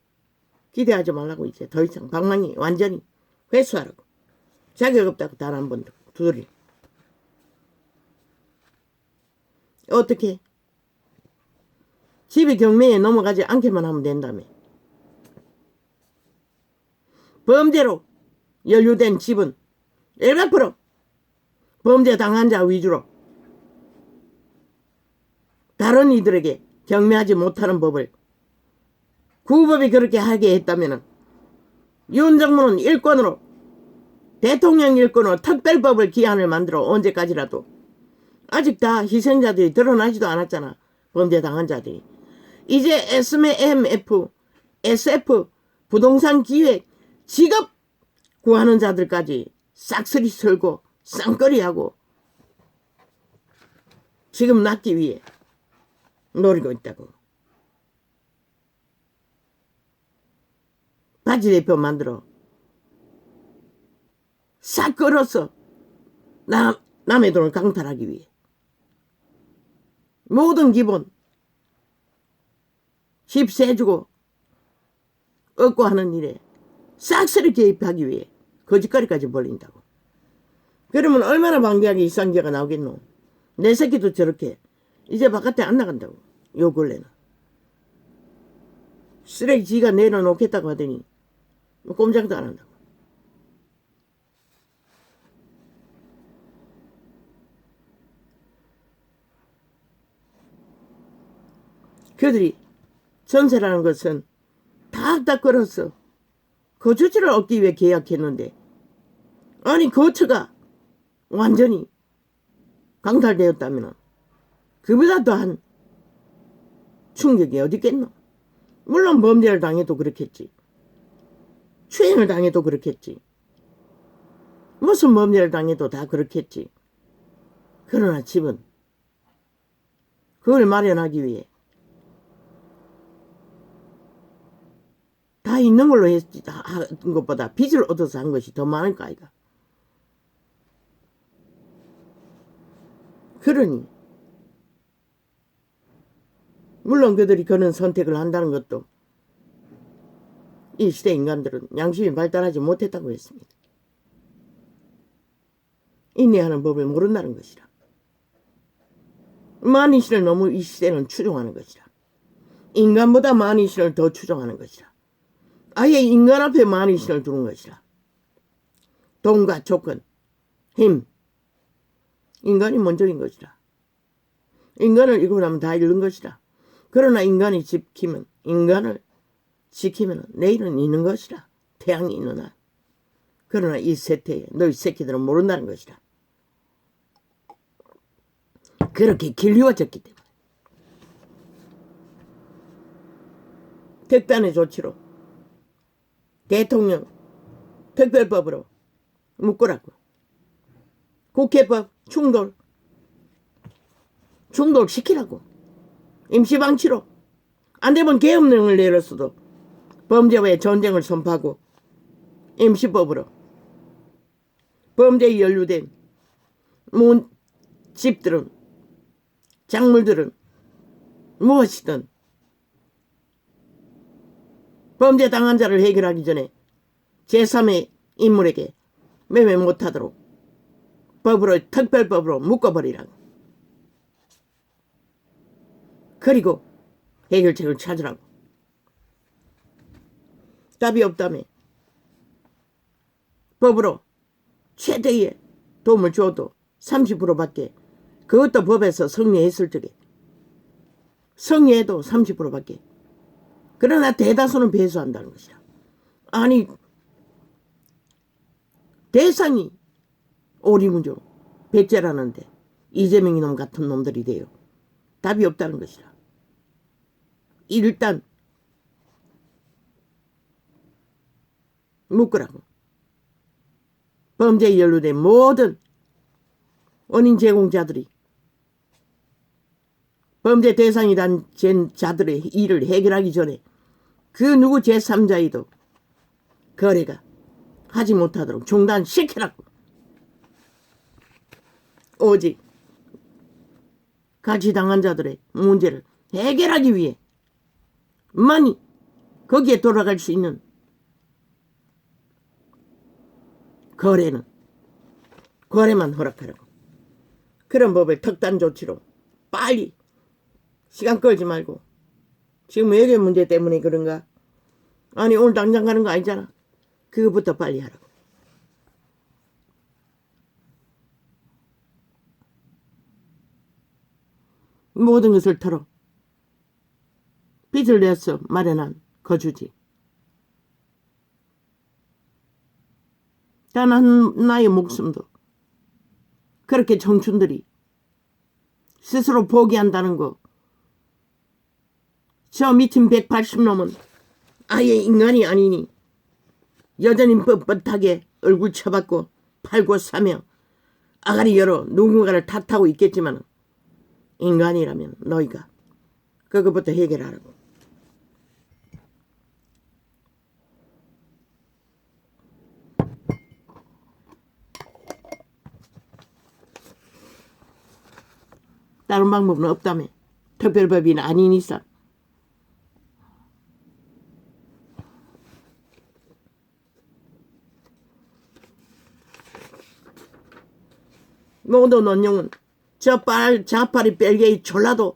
기대하지 말라고, 이제 더 이상 방망이 완전히 회수하라고. 자격 없다고 단 한 번도 두드리. 어떻게? 집이 경매에 넘어가지 않게만 하면 된다며. 범죄로 연루된 집은 100% 범죄 당한 자 위주로 다른 이들에게 경매하지 못하는 법을 구법이 그렇게 하게 했다면 윤 정부는 일권으로, 대통령 일권으로 특별법을 기한을 만들어 언제까지라도, 아직 다 희생자들이 드러나지도 않았잖아. 범죄 당한 자들이. 이제 SMF, SF, 부동산 기획, 직업 구하는 자들까지 싹쓸이 설고 쌍거리하고 지금 낫기 위해 노리고 있다고. 바지 대표 만들어 싹 끌어서 남의 돈을 강탈하기 위해 모든 기본 집 세주고 얻고 하는 일에 싹쓸이 개입하기 위해 거짓거리까지 벌린다고. 그러면 얼마나 방대하게 이상계가 나오겠노. 내 새끼도 저렇게 이제 바깥에 안 나간다고. 요 근래는 쓰레기 지가 내려놓겠다고 하더니 꼼짝도 안 한다고. 그들이 전세라는 것은 다 끌어서 거주지를 얻기 위해 계약했는데, 아니 거처가 완전히 강탈되었다면 그보다 더한 충격이 어디 있겠노. 물론 범죄를 당해도 그렇겠지, 추행을 당해도 그렇겠지, 무슨 범죄를 당해도 다 그렇겠지. 그러나 집은 그걸 마련하기 위해 다 있는 걸로 했지, 한 것보다 빚을 얻어서 한 것이 더 많을까 아이가. 그러니 물론 그들이 그런 선택을 한다는 것도 이 시대 인간들은 양심이 발달하지 못했다고 했습니다. 인내하는 법을 모른다는 것이라. 만이신을 너무 이 시대는 추종하는 것이라. 인간보다 만이신을 더 추종하는 것이라. 아예 인간 앞에 만이신을 두는 것이라. 돈과 조건, 힘, 인간이 먼저인 것이라. 인간을 잃고 나면 다 잃는 것이라. 그러나 인간을 지키면 내일은 있는 것이라. 태양이 있는 한. 그러나 이 세태에 너희 새끼들은 모른다는 것이라. 그렇게 길리워졌기 때문에 특단의 조치로 대통령 특별법으로 묶으라고. 국회법 충돌시키라고. 임시방치로. 안 되면 계엄령을 내렸어도 범죄와의 전쟁을 선포하고 임시법으로 범죄에 연루된 집들은 작물들은 무엇이든 범죄 당한 자를 해결하기 전에 제3의 인물에게 매매 못하도록 법으로 특별법으로 묶어버리라고. 그리고 해결책을 찾으라고. 답이 없다며 법으로 최대의 도움을 줘도 30%밖에, 그것도 법에서 성립했을 적에 성립해도 30%밖에. 그러나 대다수는 배수한다는 것이다. 아니 대상이 오리무조 배째라는데 이재명 이놈 같은 놈들이 돼요. 답이 없다는 것이다. 일단 묶으라고. 범죄에 연루된 모든 원인 제공자들이 범죄 대상이 된 자들의 일을 해결하기 전에 그 누구 제3자이도 거래가 하지 못하도록 중단시키라고. 오직 같이 당한 자들의 문제를 해결하기 위해 만이 거기에 돌아갈 수 있는 거래만 허락하라고. 그런 법을 특단 조치로 빨리, 시간 끌지 말고. 지금 외교 문제 때문에 그런가? 아니 오늘 당장 가는 거 아니잖아. 그거부터 빨리 하라고. 모든 것을 털어 빚을 내서 마련한 거주지. 단 하나의 목숨도 그렇게 청춘들이 스스로 포기한다는 거. 저 미친 180놈은 아예 인간이 아니니 여전히 뻣뻣하게 얼굴 쳐박고 팔고 사며 아가리 열어 누군가를 탓하고 있겠지만 인간이라면 너희가 그것부터 해결하라고. 다른 방법은 없다며. 특별법이 아닌 이상. 모든 원흉은 저 자파리 벨기에 졸라도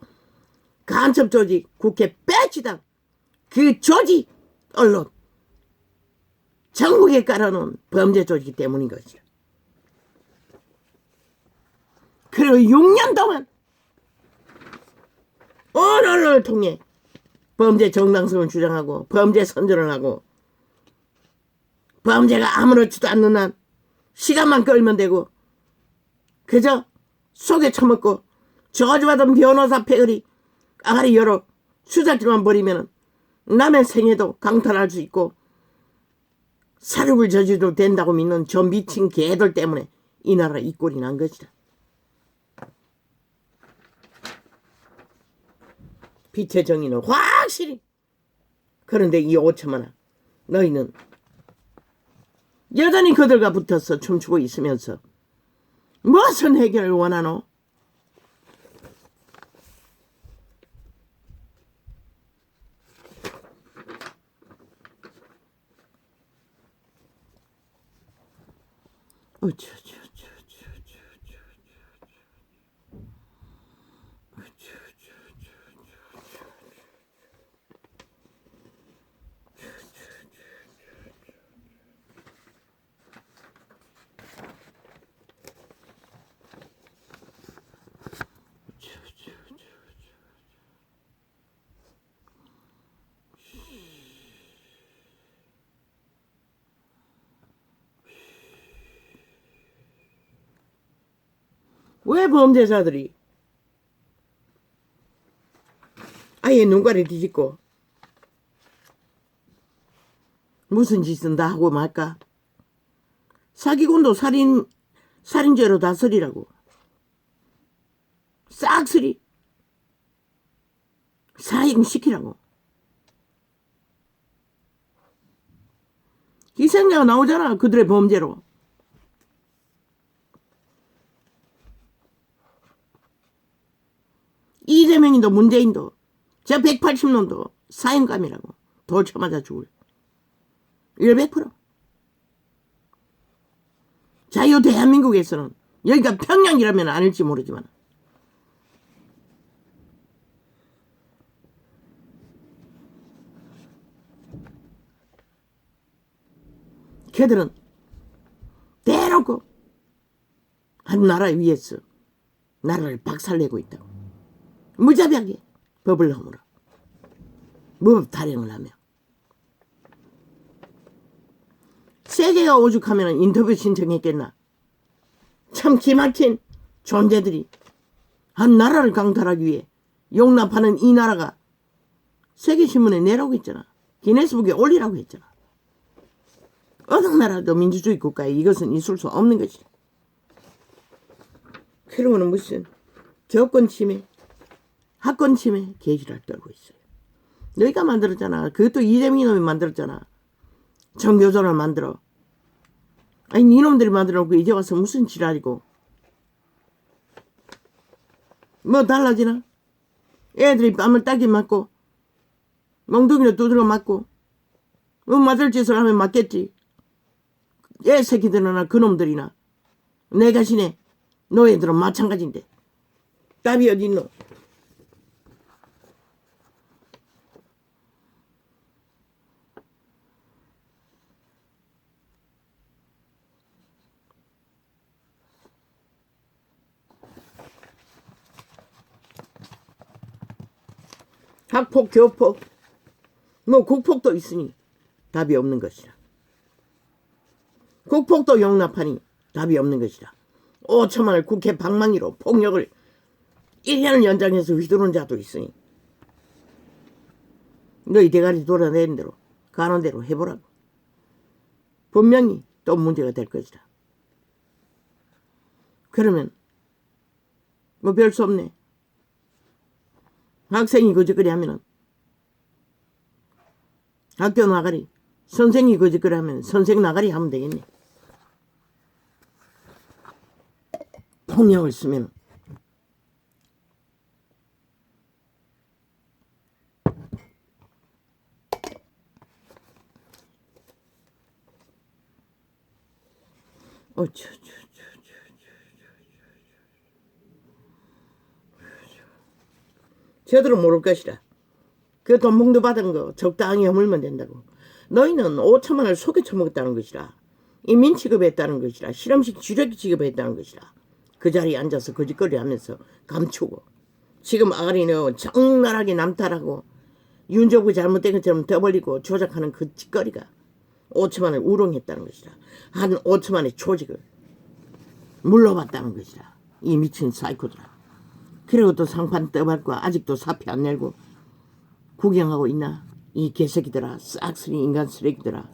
간첩 조직 국회 빼치당 그 조직 언론 전국에 깔아놓은 범죄 조직 때문인 것이야. 그리고 6년 동안 언론을 통해 범죄 정당성을 주장하고 범죄 선전을 하고 범죄가 아무렇지도 않는 한 시간만 끌면 되고 그저 속에 처먹고 저주받은 변호사 패거리 아가리 열어 수작질만 벌이면 남의 생애도 강탈할 수 있고 사륙을 저지도 된다고 믿는 저 미친 개들 때문에 이 나라 이 꼴이 난 것이다. 빛의 정의는 확실히. 그런데 이 5천만원 너희는 여전히 그들과 붙어서 춤추고 있으면서 무슨 해결을 원하노? 왜 범죄자들이 아예 눈가를 뒤집고 무슨 짓은 다 하고 말까? 사기꾼도 살인죄로 다스리라고. 싹쓸이 사형 시키라고. 희생자가 나오잖아. 그들의 범죄로. 이재명인도 문재인도 저 180년도 사형감이라고. 돌 쳐맞아 죽을. 100%. 자유 대한민국에서는 여기가 평양이라면 아닐지 모르지만 걔들은 대놓고 한 나라 위에서 나라를 박살내고 있다고. 무자비하게 법을 허물어. 무법 탈영을 하며. 세계가 오죽하면 인터뷰 신청했겠나. 참 기막힌 존재들이 한 나라를 강탈하기 위해 용납하는 이 나라가 세계신문에 내라고 했잖아. 기네스북에 올리라고 했잖아. 어느 나라도 민주주의 국가에 이것은 있을 수 없는 것이다. 그러고는 무슨 교권 침해, 학권 침해 계기를 떨고 있어요. 너희가 만들었잖아. 그것도 이재명이 놈이 만들었잖아. 정교조를 만들어. 아니 니놈들이 만들어놓고 이제 와서 무슨 지랄이고. 뭐 달라지나? 애들이 뺨을 따기 맞고 멍둥이로 두드려 맞고 맞을 짓을 하면 맞겠지. 애 새끼들이나 그놈들이나 내 자신의 노예들은 마찬가지인데 답이 어디 있노? 학폭, 교폭, 뭐 국폭도 있으니 답이 없는 것이라. 국폭도 용납하니 답이 없는 것이라. 5천만을 국회 방망이로 폭력을 1년을 연장해서 휘두른 자도 있으니 너희 대가리 돌아내는 대로 가는 대로 해보라고. 분명히 또 문제가 될 것이다. 그러면 뭐 별 수 없네. 학생이 거짓거리 하면은 학교 나가리, 선생이 거짓거리 하면 선생 나가리 하면 되겠네. 폭력을 쓰면 저들은 모를 것이라. 그 돈봉도 받은 거 적당히 허물면 된다고. 너희는 5천만을 속여 처먹었다는 것이라. 인민 취급했다는 것이라. 실험식 쥐레기 취급했다는 것이라. 그 자리에 앉아서 거짓거리 하면서 감추고 지금 아가리는 적나라하게 남탈하고 윤정부 잘못된 것처럼 떠벌리고 조작하는 그 짓거리가 5천만을 우롱했다는 것이라. 한 5천만의 조직을 물러봤다는 것이라. 이 미친 사이코들아. 그리고 또 상판 떠밟고 아직도 사표 안 내고 구경하고 있나? 이 개새끼들아. 싹쓸이 인간 쓰레기들아.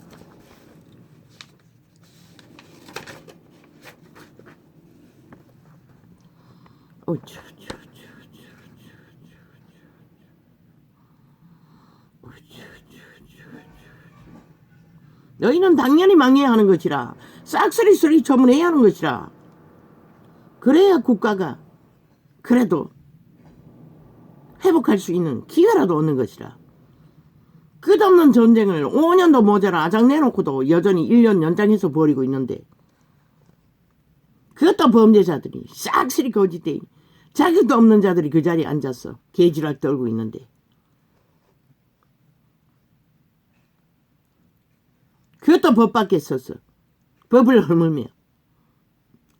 너희는 당연히 망해야 하는 것이라. 싹쓸이 쓰리 처분해야 하는 것이라. 그래야 국가가 그래도 회복할 수 있는 기회라도 얻는 것이라. 끝없는 전쟁을 5년도 모자라 아작내놓고도 여전히 1년 연장해서 벌이고 있는데 그것도 범죄자들이 싹쓸이 거짓대 자격도 없는 자들이 그 자리에 앉아서 개지랄 떨고 있는데 그것도 법 밖에 서서 법을 허물며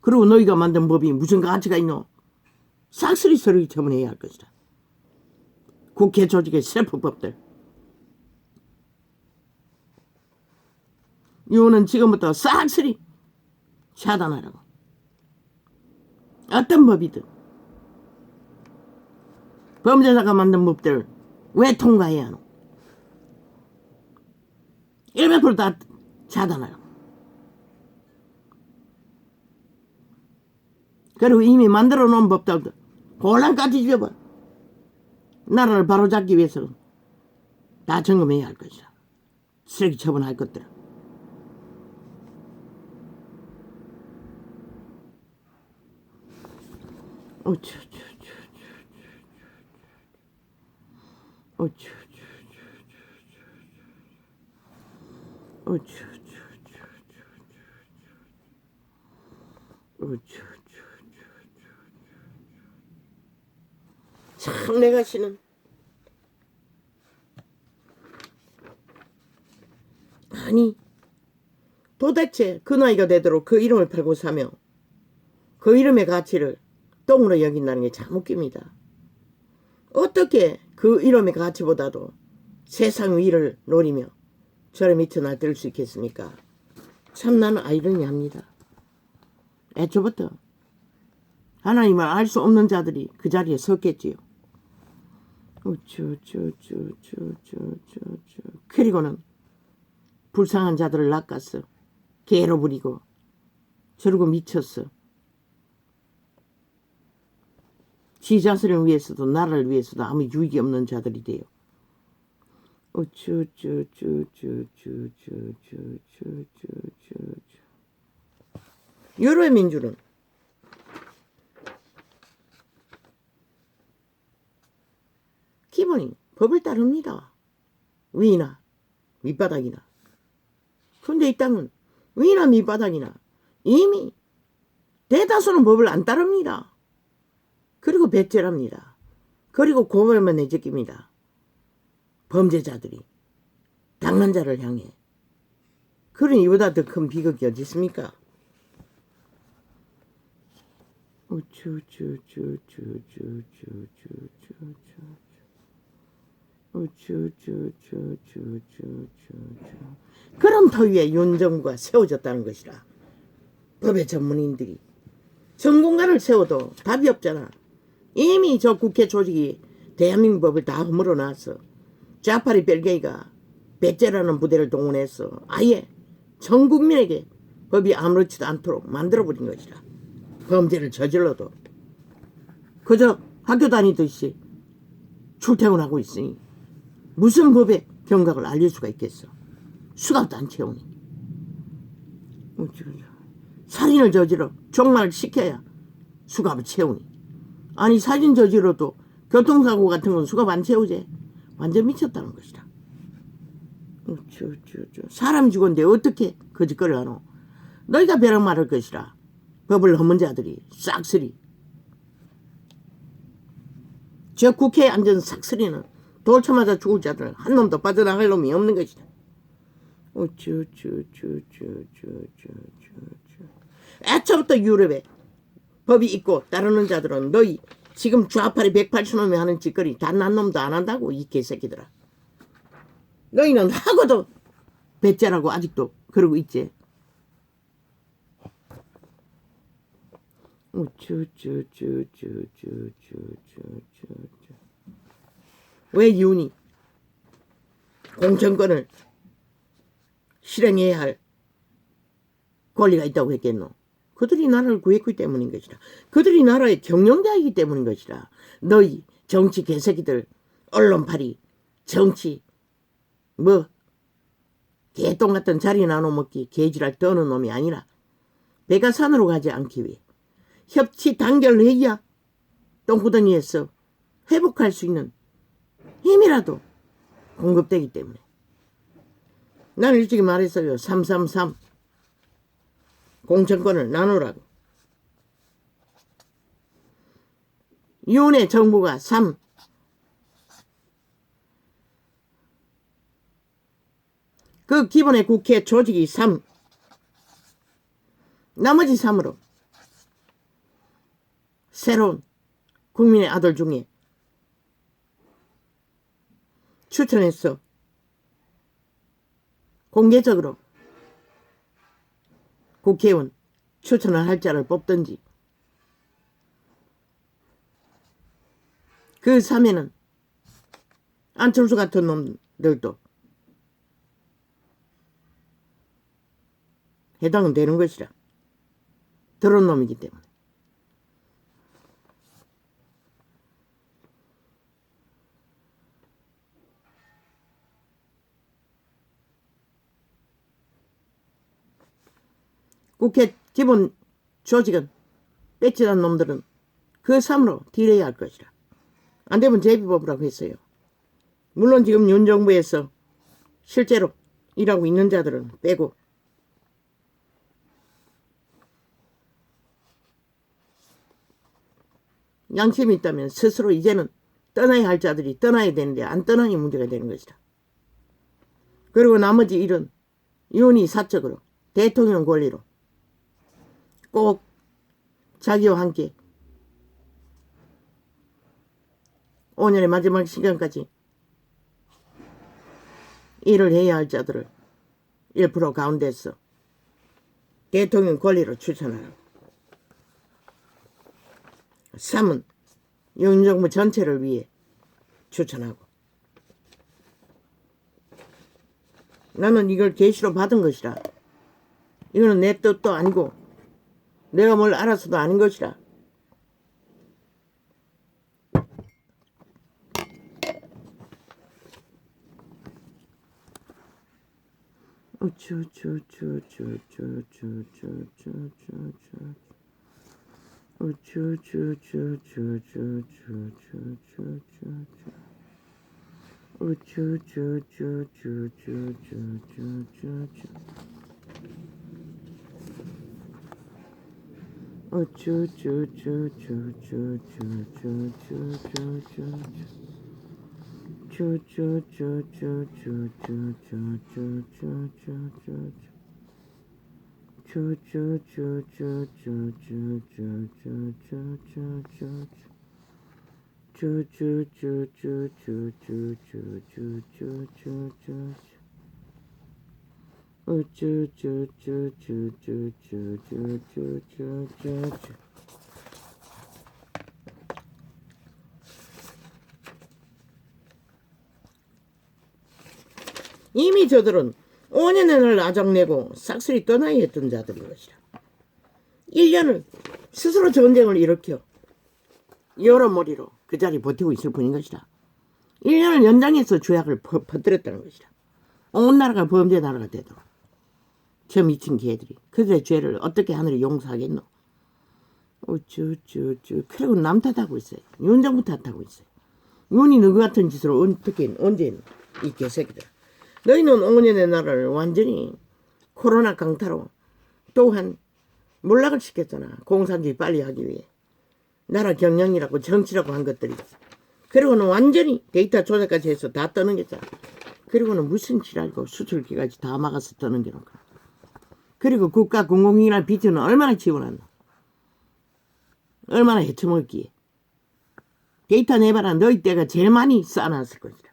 그리고 너희가 만든 법이 무슨 가치가 있노? 싹쓸이 서류 처분해야 할 것이다. 국회 조직의 셀프법들. 이거는 지금부터 싹쓸이 차단하라고. 어떤 법이든 범죄자가 만든 법들 왜 통과해야 하노? 100%다 차단하라고. 그리고 이미 만들어 놓은 법들도 곤란까지 지어봐. 나라를 바로잡기 위해서는 다 점검해야 할 것이다. 쓰레기 처분할 것들은. 참 내가 씨는 아니 도대체 그 나이가 되도록 그 이름을 팔고 사며 그 이름의 가치를 똥으로 여긴다는 게 참 웃깁니다. 어떻게 그 이름의 가치보다도 세상 위를 노리며 저를 미쳐 날뛸 수 있겠습니까? 참 나는 아이러니합니다. 애초부터 하나님을 알 수 없는 자들이 그 자리에 섰겠지요. 그리고는 불쌍한 자들을 낚았어. 개로 부리고 저러고 미쳤어. 지 자신을 위해서도 나라를 위해서도 아무 유익이 없는 자들이 돼요. 유럽의 민주는 기본이 법을 따릅니다. 위나 밑바닥이나. 근데 이 땅은 위나 밑바닥이나 이미 대다수는 법을 안 따릅니다. 그리고 배째랍니다. 그리고 고발만 내제낍니다. 범죄자들이 당한 자를 향해. 그런 이보다 더 큰 비극이 어디 있습니까? 그런 터위에 윤정부가 세워졌다는 것이라. 법의 전문인들이 전공가를 세워도 답이 없잖아. 이미 저 국회 조직이 대한민국 법을 다 허물어 놨어. 좌파리 벨게이가 배째라는 부대를 동원해서 아예 전 국민에게 법이 아무렇지도 않도록 만들어버린 것이라. 범죄를 저질러도 그저 학교 다니듯이 출퇴근하고 있으니 무슨 법의 경각을 알릴 수가 있겠어. 수갑도 안 채우니. 살인을 저질러 종말을 시켜야 수갑을 채우니. 아니 살인 저질러도 교통사고 같은 건 수갑 안 채우지. 완전 미쳤다는 것이다. 사람이 죽었는데 어떻게 거짓거리를 하노. 너희가 벼락 말할 것이라. 법을 허문 자들이 싹쓸이. 저 국회에 앉은 싹쓸이는 돌 쳐맞아 죽을 자들 한 놈도 빠져나갈 놈이 없는 것이다. 애초부터 유럽에 법이 있고 따르는 자들은 너희 지금 좌파리 180놈이 하는 짓거리 단 한 놈도 안 한다고 이 개새끼들아. 너희는 하고도 배째라고 아직도 그러고 있지. 왜 이윤이 공천권을 실행해야 할 권리가 있다고 했겠노? 그들이 나라를 구했기 때문인 것이라. 그들이 나라의 경영자이기 때문인 것이라. 너희 정치 개새끼들 언론팔이 정치 뭐 개똥 같은 자리 나눠 먹기 개지랄 떠는 놈이 아니라 배가 산으로 가지 않기 위해 협치 단결해야 똥구덩이에서 회복할 수 있는 힘이라도 공급되기 때문에. 나는 일찍이 말했어요. 333 공천권을 나누라고. 윤의 정부가 3 그 기본의 국회 조직이 3 나머지 3으로 새로운 국민의 아들 중에 추천해서 공개적으로 국회의원 추천을 할 자를 뽑든지. 그 3에는 안철수 같은 놈들도 해당은 되는 것이라. 더러운 놈이기 때문에. 국회 기본 조직은 뺏지난 놈들은 그 삶으로 딜해야 할 것이라. 안 되면 제비뽑으라고 했어요. 물론 지금 윤 정부에서 실제로 일하고 있는 자들은 빼고 양심이 있다면 스스로 이제는 떠나야 할 자들이 떠나야 되는데 안 떠나니 문제가 되는 것이다. 그리고 나머지 일은 윤이 사적으로 대통령 권리로 꼭 자기와 함께 5년의 마지막 시간까지 일을 해야 할 자들을 1% 가운데서 대통령 권리로 추천하라고. 3은 윤 정부 전체를 위해 추천하고. 나는 이걸 계시로 받은 것이라. 이거는 내 뜻도 아니고 내가 뭘 알아서도 아닌 것이라. 이미 저들은 5년을 아작내고 싹쓸이 떠나야 했던 자들인 것이라. 1년을 스스로 전쟁을 일으켜 여러머리로 그 자리에 버티고 있을 뿐인 것이라. 1년을 연장해서 죄악을 퍼뜨렸다는 것이라. 온 나라가 범죄 나라가 되도록. 저 미친 개들이 그들의 죄를 어떻게 하늘이 용서하겠노. 그리고 남 탓하고 있어요. 윤 정부 탓하고 있어요. 윤이 너희 같은 짓을 어떻게 언제 했노. 이 개새끼들. 너희는 5년의 나라를 완전히 코로나 강타로 또한 몰락을 시켰잖아. 공산주의 빨리 하기 위해. 나라 경영이라고 정치라고 한 것들이. 그리고는 완전히 데이터 조작까지 해서 다 떠는 게잖아. 그리고는 무슨 지랄고 수출기까지 다 막아서 떠는 게는. 그리고 국가 공공기관 비트는 얼마나 지원했노. 얼마나 헤쳐먹었기에. 데이터 내봐라. 너희 때가 제일 많이 쌓아놨을 것이다.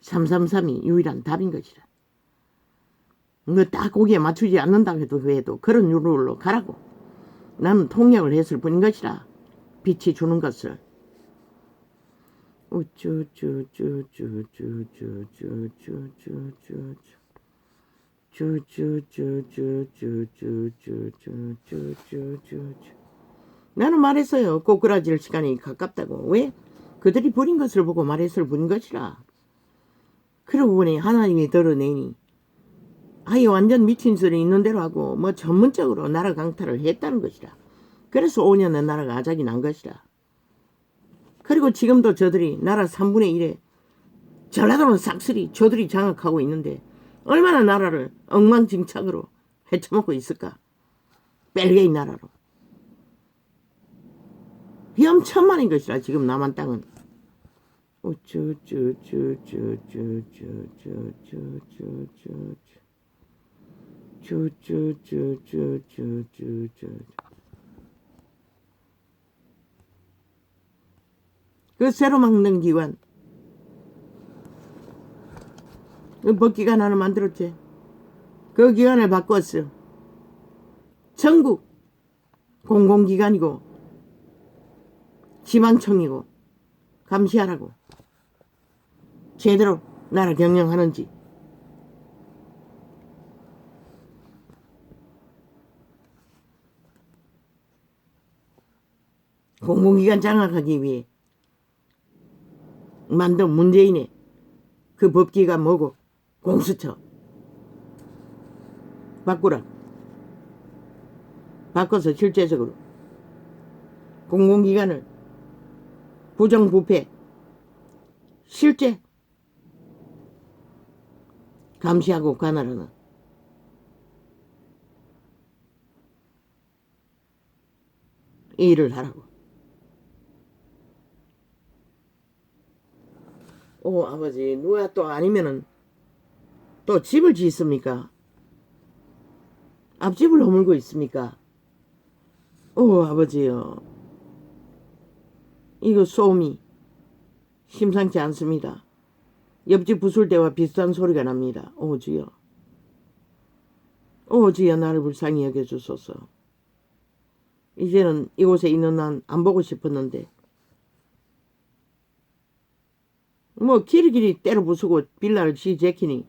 삼삼삼이 유일한 답인 것이라. 너 딱 거기에 맞추지 않는다고 해도 그런 룰로 가라고. 나는 통역을 했을 뿐인 것이라. 빛이 주는 것을. 나는 말했어요. 꼬꾸라질 시간이 가깝다고. 왜? 그들이 버린 것을 보고 말했을 뿐인 것이라. 그러고 보니 하나님이 드러내니 아예 완전 미친 소리 있는 대로 하고 뭐 전문적으로 나라 강탈을 했다는 것이라. 그래서 5년의 나라가 아작이 난 것이라. 그리고 지금도 저들이 나라 3분의 1에 전라도는 싹쓸이 저들이 장악하고 있는데 얼마나 나라를 엉망진창으로 헤쳐먹고 있을까. 벨기에 나라로. 위험천만인 것이라 지금 남한 땅은. 그 새로 막는 기관, 그 법기관 하나 만들었지. 그 기관을 바꿨어. 전국 공공기관이고 지방청이고 감시하라고. 제대로 나라 경영하는지. 공공기관 장악하기 위해 만든 문재인의 그 법기가 뭐고 공수처 바꾸라. 바꿔서 실제적으로 공공기관을 부정부패 실제 감시하고 관할하는 이 일을 하라고. 아버지 누가 또 아니면은 또 집을 짓습니까? 앞집을 허물고 있습니까? 아버지요. 이거 소음이 심상치 않습니다. 옆집 부술대와 비슷한 소리가 납니다. 주여. 주여 나를 불쌍히 여겨주소서. 이제는 이곳에 있는 난 안 보고 싶었는데 길이 때려 부수고 빌라를 지제키니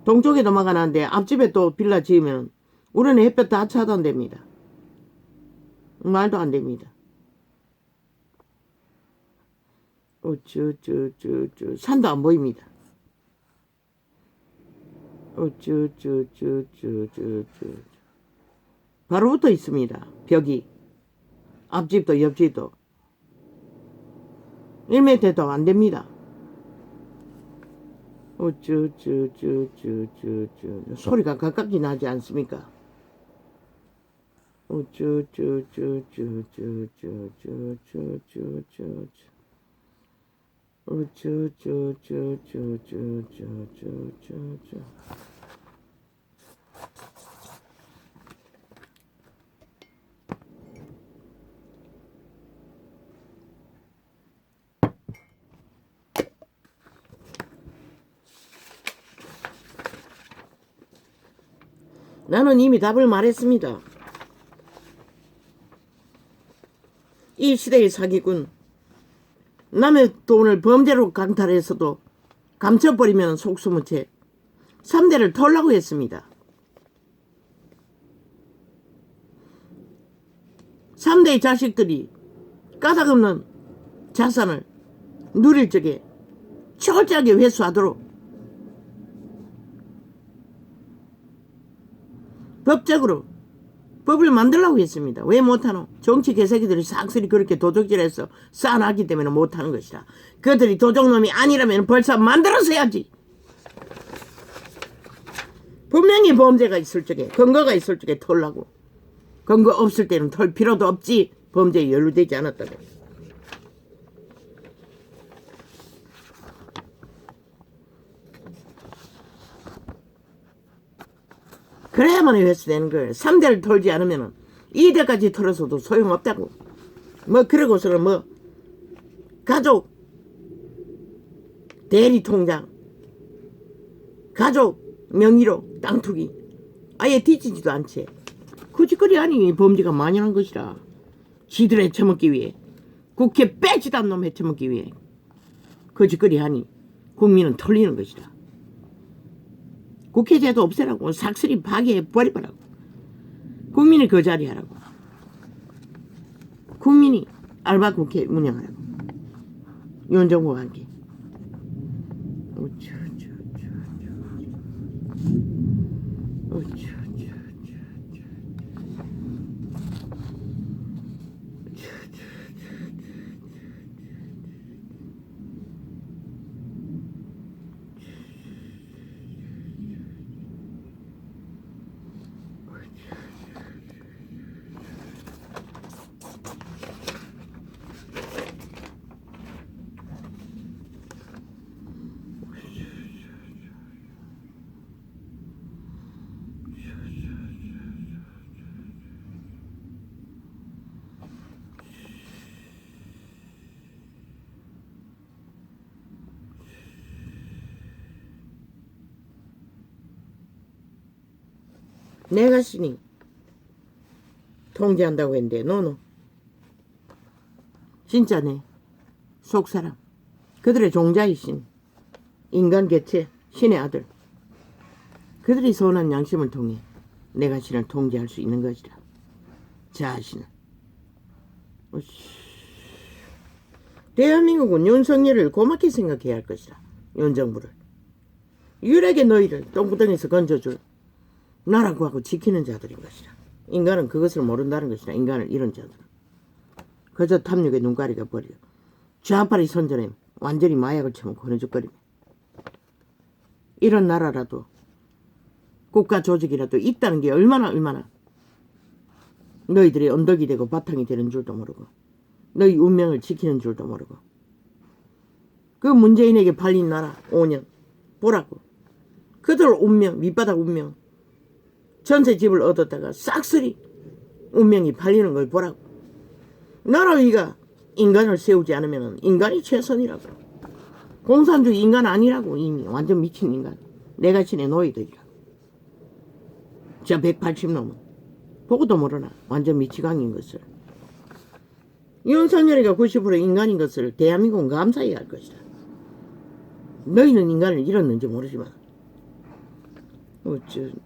동쪽에 도망가는데 앞집에 또 빌라 지으면 우리는 햇볕 다 차단됩니다. 말도 안 됩니다. 산도 안 보입니다. 바로 붙어 있습니다. 벽이. 앞집도 옆집도 1m도 안 됩니다. 소리가 가깝게 나지 않습니까? 나는 이미 답을 말했습니다. 이 시대의 사기꾼, 남의 돈을 범죄로 강탈해서도 감춰버리면 속수문 채 3대를 털라고 했습니다. 3대의 자식들이 까닭없는 자산을 누릴 적에 철저하게 회수하도록 법적으로 법을 만들라고 했습니다. 왜 못하노? 정치 개새끼들이 싹쓸이 그렇게 도적질해서 쌓아놨기 때문에 못하는 것이다. 그들이 도적놈이 아니라면 벌써 만들었어야지. 분명히 범죄가 있을 적에, 근거가 있을 적에 털라고. 근거 없을 때는 털 필요도 없지. 범죄에 연루되지 않았다고. 그래야만 회수되는 거예요. 3대를 털지 않으면 2대까지 털어서도 소용없다고. 그러고서는 가족 대리통장, 가족 명의로 땅 투기 아예 뒤지지도 않지. 그 짓거리 아니 범죄가 만연한 것이라. 지들 해쳐먹기 위해, 국회 빼지도 않는 놈 해쳐먹기 위해 그 짓거리 하니 국민은 털리는 것이라. 국회제도 없애라고, 삭슬이 파괴해버리라고. 국민이 그 자리 하라고. 국민이 알바 국회 운영하라고. 윤정부와 함께. 내가 신이 통제한다고 했는데 너는 진짜네. 속사람, 그들의 종자이신 인간 개체 신의 아들, 그들이 선한 양심을 통해 내가 신을 통제할 수 있는 것이라. 자신은 대한민국은 윤석열을 고맙게 생각해야 할 것이다. 윤 정부를. 유일하게 너희를 똥구덩이에서 건져줄 나라 구하고 지키는 자들인 것이다. 인간은 그것을 모른다는 것이다. 인간을 이런 자들은. 그저 탐욕의 눈가리가 버려. 좌파리 선전에 완전히 마약을 처먹고 흐느적거리며. 이런 나라라도 국가 조직이라도 있다는 게 얼마나 너희들의 언덕이 되고 바탕이 되는 줄도 모르고 너희 운명을 지키는 줄도 모르고 그 문재인에게 팔린 나라 5년 보라고. 그들 운명 밑바닥 운명 전세 집을 얻었다가 싹쓸이 운명이 팔리는 걸 보라고. 나라 위가 인간을 세우지 않으면 인간이 최선이라고. 공산주의 인간 아니라고. 이미 완전 미친 인간. 내가 친의 노예들이라고. 저 180놈은 보고도 모르나 완전 미치광인 것을. 윤석열이가 90% 인간인 것을 대한민국은 감사해야 할 것이다. 너희는 인간을 잃었는지 모르지만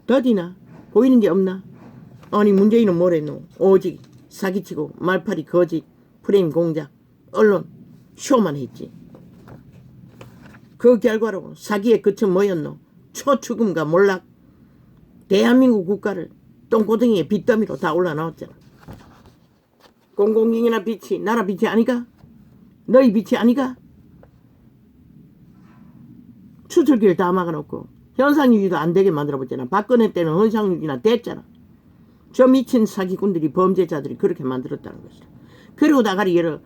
더디나 보이는 게 없나? 아니 문재인은 뭐랬노? 오직 사기치고 말팔이 거짓 프레임 공작 언론 쇼만 했지. 그 결과로 사기의 끝은 뭐였노? 초축음과 몰락. 대한민국 국가를 똥고등이에 빚더미로 다 올라나왔잖아. 공공기관이나 빚이 나라 빚이 아니가? 너희 빚이 아니가? 추출기를 다 막아놓고 현상유지도 안 되게 만들어봤잖아. 박근혜 때는 현상유지나 됐잖아. 저 미친 사기꾼들이 범죄자들이 그렇게 만들었다는 것이다. 그리고 나가리 얘를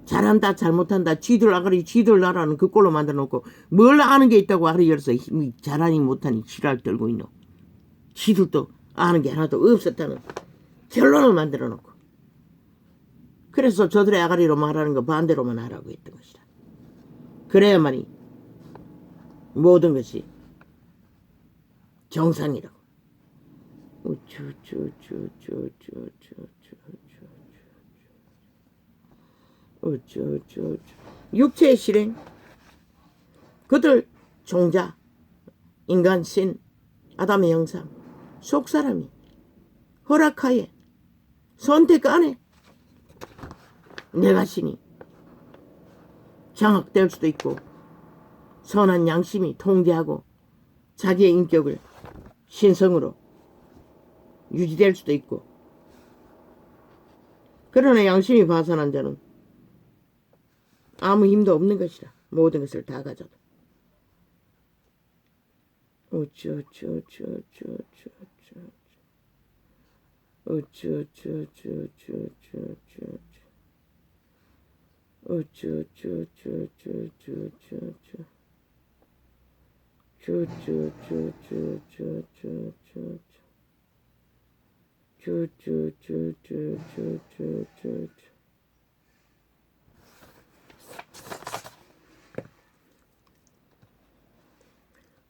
잘한다 잘못한다 지들 아가리 지들 나라는 그 꼴로 만들어놓고 뭘 아는 게 있다고 아가리 열어서 잘하니 못하니 지랄 떨고 있노. 지들도 아는 게 하나도 없었다는 결론을 만들어놓고 그래서 저들의 아가리로 말하는 거 반대로만 하라고 했던 것이다. 그래야만이 모든 것이 정상이라고. 육체의 실행 그들 종자 인간 신 아담의 형상 속사람이 허락하에 선택 안에 내가 신이 장악될 수도 있고 선한 양심이 통제하고 자기의 인격을 신성으로 유지될 수도 있고 그러나 양심이 파산한 자는 아무 힘도 없는 것이라. 모든 것을 다 가져도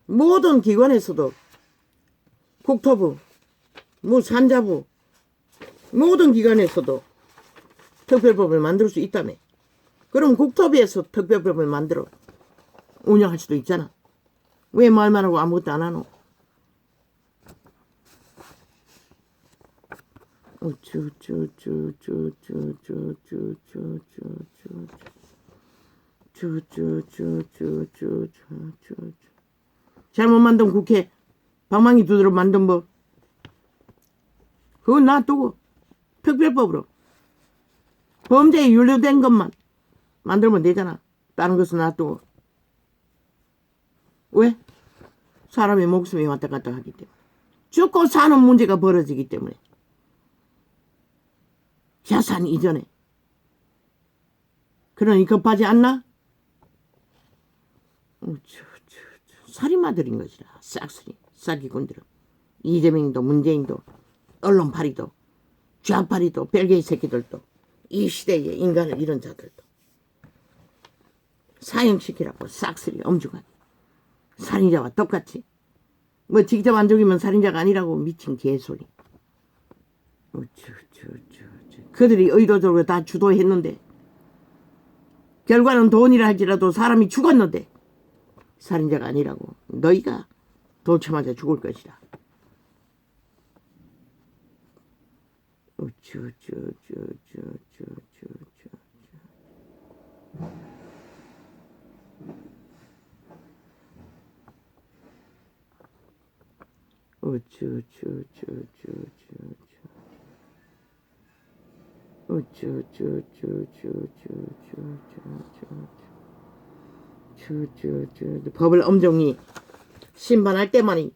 모든 기관에서도 국토부, 산자부 모든 기관에서도 특별법을 만들 수 있다며. 그럼 국토부에서 특별법을 만들어 운영할 수도 있잖아. 왜 말만 하고 아무것도 안 하노? 잘못 만든 국회 방망이 두드러 만든 법 그건 놔두고 특별법으로 범죄에 연루된 것만 만들면 되잖아. 다른 것은 놔두고. 왜? 사람의 목숨이 왔다 갔다 하기 때문에. 죽고 사는 문제가 벌어지기 때문에. 자산 이전에. 그러니 급하지 않나? 살인마들인 것이라. 싹쓸이 사기꾼들은. 이재명도 문재인도 언론파리도 좌파리도 별개의 새끼들도 이 시대의 인간을 잃은 자들도 사형시키라고 싹쓸이 엄중하게. 살인자와 똑같이. 뭐 직접 안 죽이면 살인자가 아니라고 미친 개소리. 그들이 의도적으로 다 주도했는데 결과는 돈이라 할지라도 사람이 죽었는데 살인자가 아니라고. 너희가 돌쳐 맞아 죽을 것이다. 법을 엄정히 심판할 때만이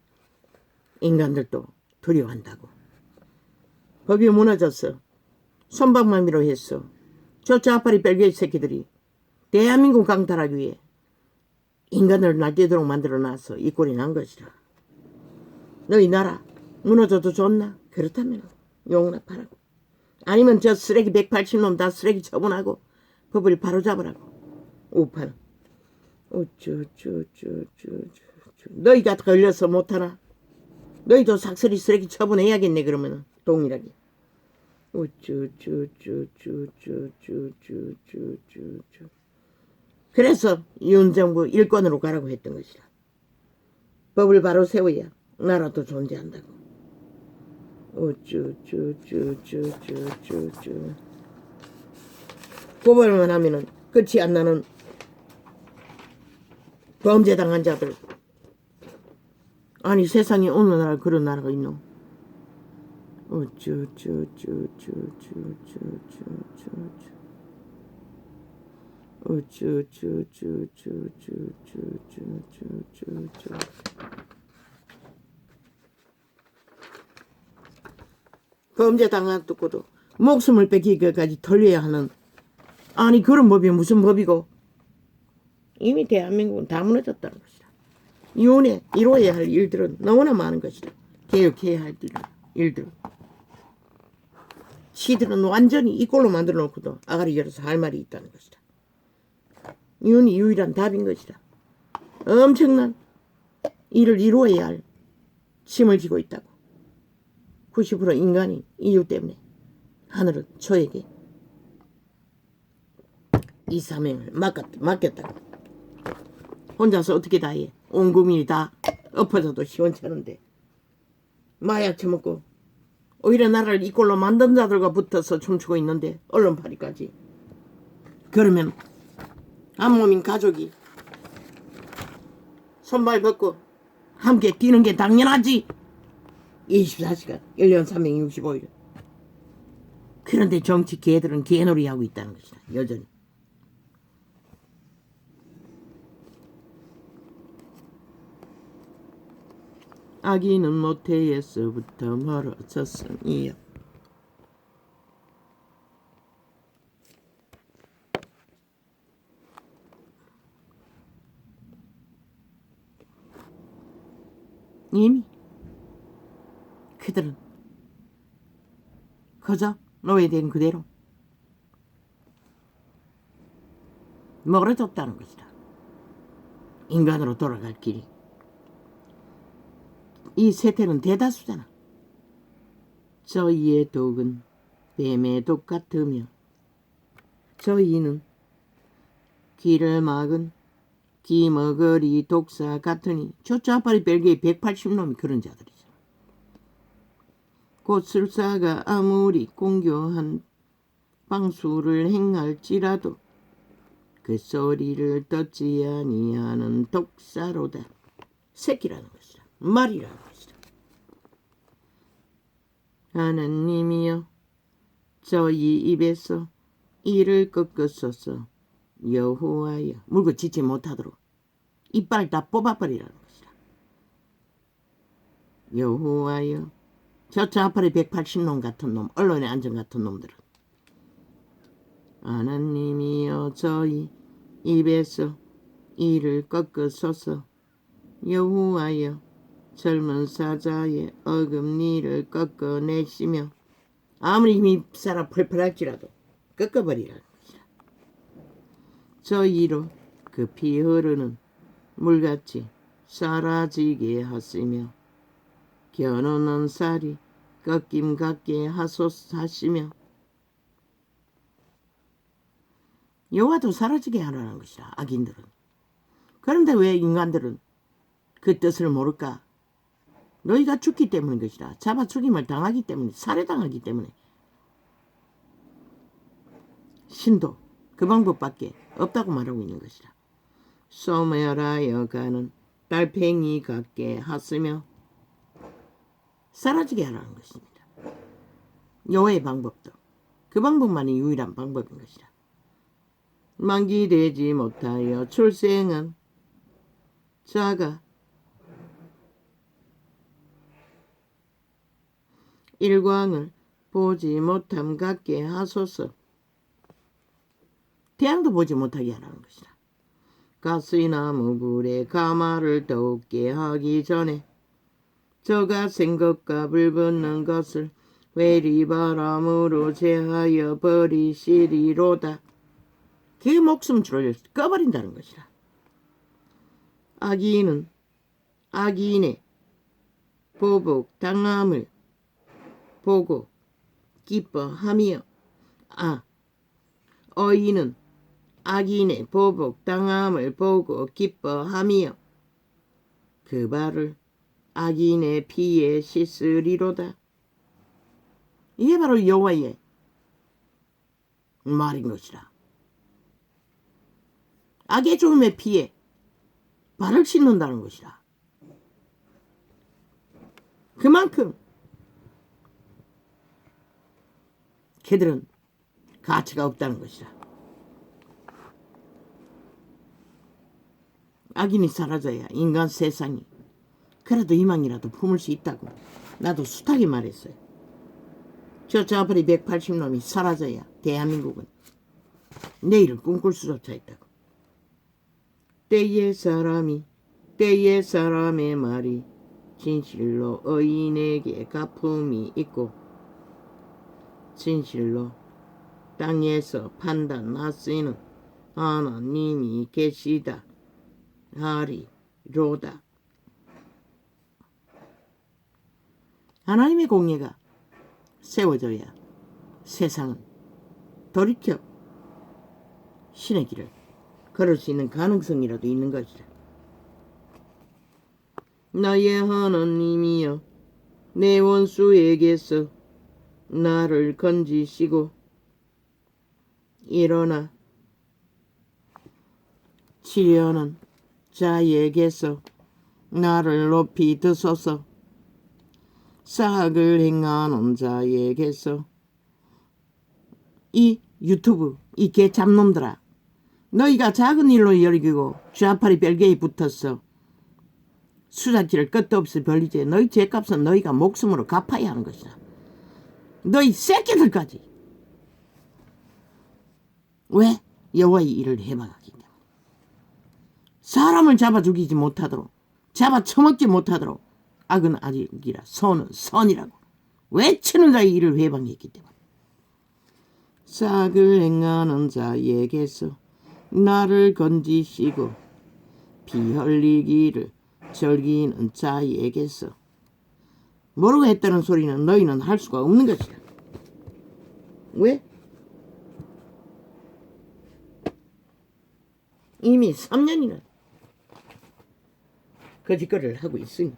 인간들도 두려워한다고. 법이 무너졌어. 손방망이로 했어. 저 좌파리 벨기에 새끼들이 대한민국 강탈하기 위해 인간을 날뛰도록 만들어놔서 이 꼴이 난 것이라. 너희 나라 무너져도 좋나? 그렇다면 용납하라고. 아니면 저 쓰레기 180놈 다 쓰레기 처분하고 법을 바로잡으라고. 우파는 너희가 걸려서 못하나? 너희도 삭슬이 쓰레기 처분해야겠네. 그러면 동일하게. 그래서 윤정부 일권으로 가라고 했던 것이라. 법을 바로 세워야 나라도 존재한다고. 고발만 하면은 끝이 안 나는 범죄당한 자들. 아니 세상에 어느 나라 그런 나라가 있노? 범죄당한 듣고도 목숨을 뺏기기까지 털려야 하는, 아니 그런 법이 무슨 법이고. 이미 대한민국은 다 무너졌다는 것이다. 이혼에 이루어야 할 일들은 너무나 많은 것이다. 개혁해야 할 일들은. 시들은 완전히 이꼴로 만들어 놓고도 아가리 열어서 할 말이 있다는 것이다. 이혼이 유일한 답인 것이다. 엄청난 일을 이루어야 할 짐을 지고 있다고. 90% 인간이 이유 때문에 하늘은 저에게 이 사명을 맡겼다고. 혼자서 어떻게 다 해. 온 국민이 다 엎어져도 시원찮은데 마약 처먹고 오히려 나라를 이 꼴로 만든 자들과 붙어서 춤추고 있는데 언론파리까지. 그러면 한 몸인 가족이 손발 벗고 함께 뛰는 게 당연하지. 24시간 1년 365일. 그런데 정치 개들은 개놀이하고 있다는 것이다. 여전히. 아기는 모태에서부터 멀어졌으니요. 이미 그들은 그저 노예된 그대로 멀어졌다는 것이다. 인간으로 돌아갈 길이. 이 세태는 대다수잖아. 저희의 독은 뱀의 독 같으며 저희는 길을 막은 기머거리 독사 같으니. 저 좌파리 벨기에 180놈이 그런 자들이죠. 곧술사가 아무리 공교한 방수를 행할지라도 그 소리를 듣지 아니하는 독사로다. 새끼라는 것이다. 말이라는 것이다. 하나님이여 저희 입에서 이를 꺾으소서. 여호와여 물고 짖지 못하도록 이빨 다 뽑아버리라는 것이다. 여호와여 저 좌파리 180놈 같은 놈, 언론의 안전 같은 놈들은 하나님이여 저희 입에서 이를 꺾으소서. 여호와여 젊은 사자의 어금니를 꺾어내시며. 아무리 힘이 살아 펄펄할지라도 꺾어버리라는 것이다. 저희로 급히 흐르는 물같이 사라지게 하시며 겨누는 살이 꺾임 같게 하소서하시며. 여호와도 사라지게 하라는 것이다. 악인들은. 그런데 왜 인간들은 그 뜻을 모를까? 너희가 죽기 때문인 것이다. 잡아 죽임을 당하기 때문에, 살해당하기 때문에. 신도 그 방법밖에 없다고 말하고 있는 것이라. 소멸하여 가는 달팽이 같게 하으며 사라지게 하라는 것입니다. 여호와의 방법도 그 방법만이 유일한 방법인 것이라. 만기되지 못하여 출생한 자가 일광을 보지 못함 같게 하소서. 태양도 보지 못하게 하라는 것이라. 가스나무 불에 가마를 돋게 하기 전에 저가 생것과 불붙는 것을 회리바람으로 제하여 버리시리로다. 그 목숨줄을 꺼버린다는 것이라. 악인의 보복 당함을 보고 기뻐하며 어인은 악인의 보복 당함을 보고 기뻐하며 그 발을 악인의 피에 씻으리로다. 이게 바로 여호와의 말인 것이라. 악의 죽음의 피에 발을 씻는다는 것이라. 그만큼 걔들은 가치가 없다는 것이라. 악인이 사라져야 인간 세상이 그래도 희망이라도 품을 수 있다고 나도 숱하게 말했어요. 저 자벌이 180놈이 사라져야 대한민국은 내일을 꿈꿀 수조차 있다고. 때의 사람의 말이 진실로 의인에게 가품이 있고 진실로 땅에서 판단하시는 하나님이 계시다 하리로다. 하나님의 공예가 세워져야 세상은 돌이켜 신의 길을 걸을 수 있는 가능성이라도 있는 것이다. 나의 하나님이여, 내 원수에게서 나를 건지시고 일어나 치려는 자에게서 나를 높이 드소서. 사악을 행하는 자에게서 이 유튜브 이 개잡놈들아, 너희가 작은 일로 여기고 좌파리 별개에 붙었어 수작질을 끝도 없이 벌리지. 너희 죄값은 너희가 목숨으로 갚아야 하는 것이다. 너희 새끼들까지. 왜? 여호와의 일을 해박하기 때문에. 사람을 잡아 죽이지 못하도록, 잡아 처먹지 못하도록 악은 악이라 선은 선이라고 외치는 자의 일을 회방했기 때문에. 싹을 행하는 자에게서 나를 건지시고 피 흘리기를 즐기는 자에게서. 모르고 했다는 소리는 너희는 할 수가 없는 것이다. 왜? 이미 3년이나 거짓거리를 하고 있으니.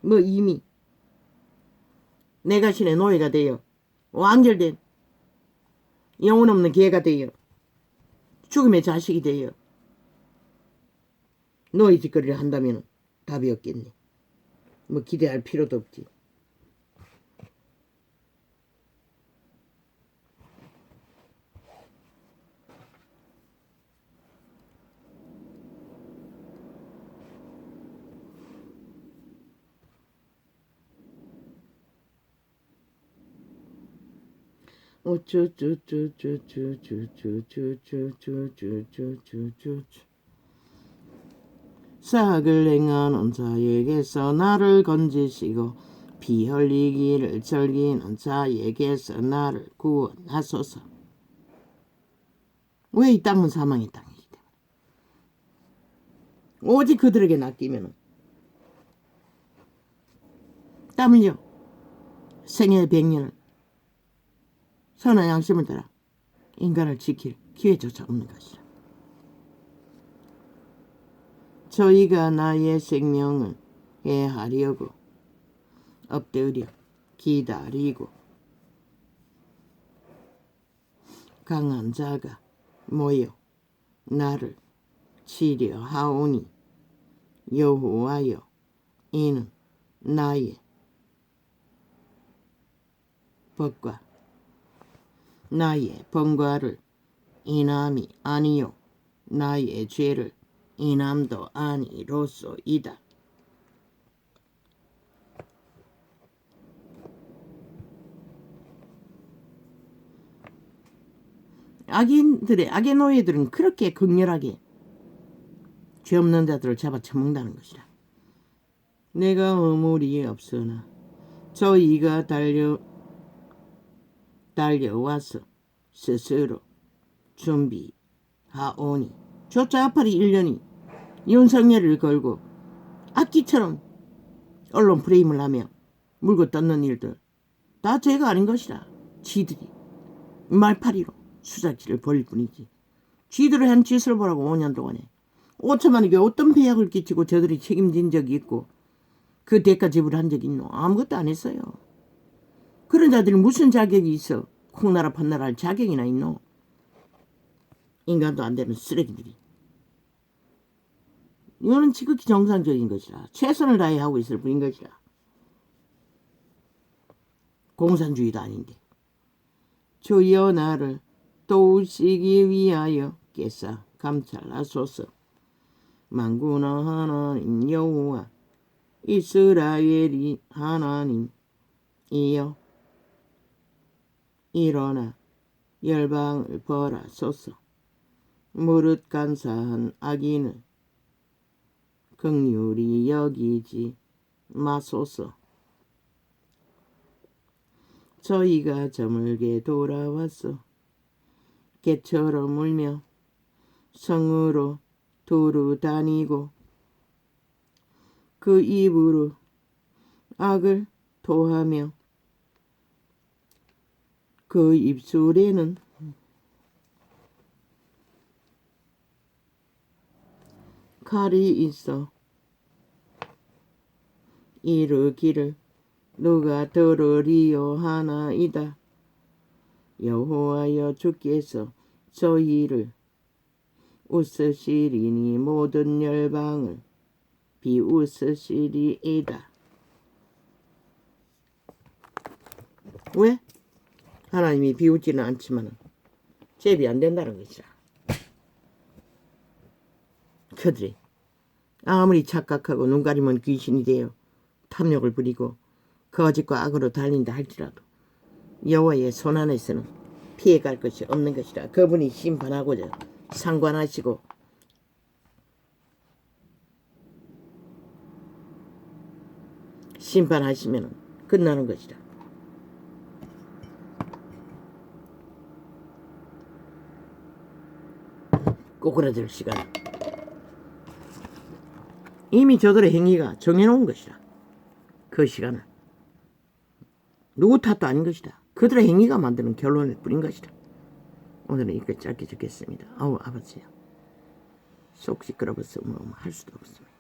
뭐 이미 내 자신의 노예가 되어 완결된 영혼 없는 개가 되어 죽음의 자식이 되어 노예 짓거리를 한다면 답이 없겠네. 뭐 기대할 필요도 없지. 사악을 행하는 자에게서 나를 건지시고 피 흘리기를 즐기는 자에게서 나를 구원하소서. 왜 이 땅은 사망의 땅이기 때문에. 오직 그들에게 낚이면 땀 흘려 생애 100년을 선한 양심을 따라 인간을 지킬 기회조차 없는 것이라. 저희가 나의 생명을 해하려고 엎드려 기다리고 강한 자가 모여 나를 치려하오니 여호와여 이는 나의 법과 나의 번과를 인함이 아니요 나의 죄를 인함도 아니로소이다. 악의 노예들은 그렇게 극렬하게 죄 없는 자들을 잡아 처먹는다는 것이라. 내가 허물이 없으나 저희가 달려와서 스스로 준비하오니 조차 아파리 1년이 윤석열을 걸고 악기처럼 언론 프레임을 하며 물고 뜯는 일들 다 죄가 아닌 것이라. 지들이 말파리로 수작질을 벌일 뿐이지. 쥐들을 한 짓을 보라고 5년 동안에 5천만에게 어떤 배약을 끼치고 저들이 책임진 적이 있고 그 대가 지불한 적이 있노? 아무것도 안 했어요. 그런 자들이 무슨 자격이 있어 콩나라 판나라 할 자격이나 있노? 인간도 안 되는 쓰레기들이. 이거는 지극히 정상적인 것이라. 최선을 다해 하고 있을 뿐인 것이라. 공산주의도 아닌데. 주여 나를 도우시기 위하여 깨사 감찰하소서. 만군의 하나님 여호와 이스라엘이 하나님이여 일어나 열방을 벌하소서. 무릇 간사한 악인을 긍휼히 여기지 마소서. 저희가 저물게 돌아왔어 개처럼 울며 성으로 두루 다니고 그 입으로 악을 토하며 그 입술에는 칼이 있어 이르기를 누가 들으리요 하나이다. 여호와여 주께서 저희를 웃으시리니 모든 열방을 비웃으시리이다. 왜? 하나님이 비웃지는 않지만 제비 안 된다는 것이라. 그들이 아무리 착각하고 눈 가리면 귀신이 되어 탐욕을 부리고 거짓과 악으로 달린다 할지라도 여호와의 손 안에서는 피해갈 것이 없는 것이라. 그분이 심판하고자 상관하시고 심판하시면 끝나는 것이라. 꼬꾸라질 시간. 이미 저들의 행위가 정해놓은 것이라. 그 시간은 누구 탓도 아닌 것이다. 그들의 행위가 만드는 결론일 뿐인 것이다. 오늘은 이렇게 짧게 적겠습니다. 아우 아버지야, 속 시끄러워서 뭐 할 수도 없습니다.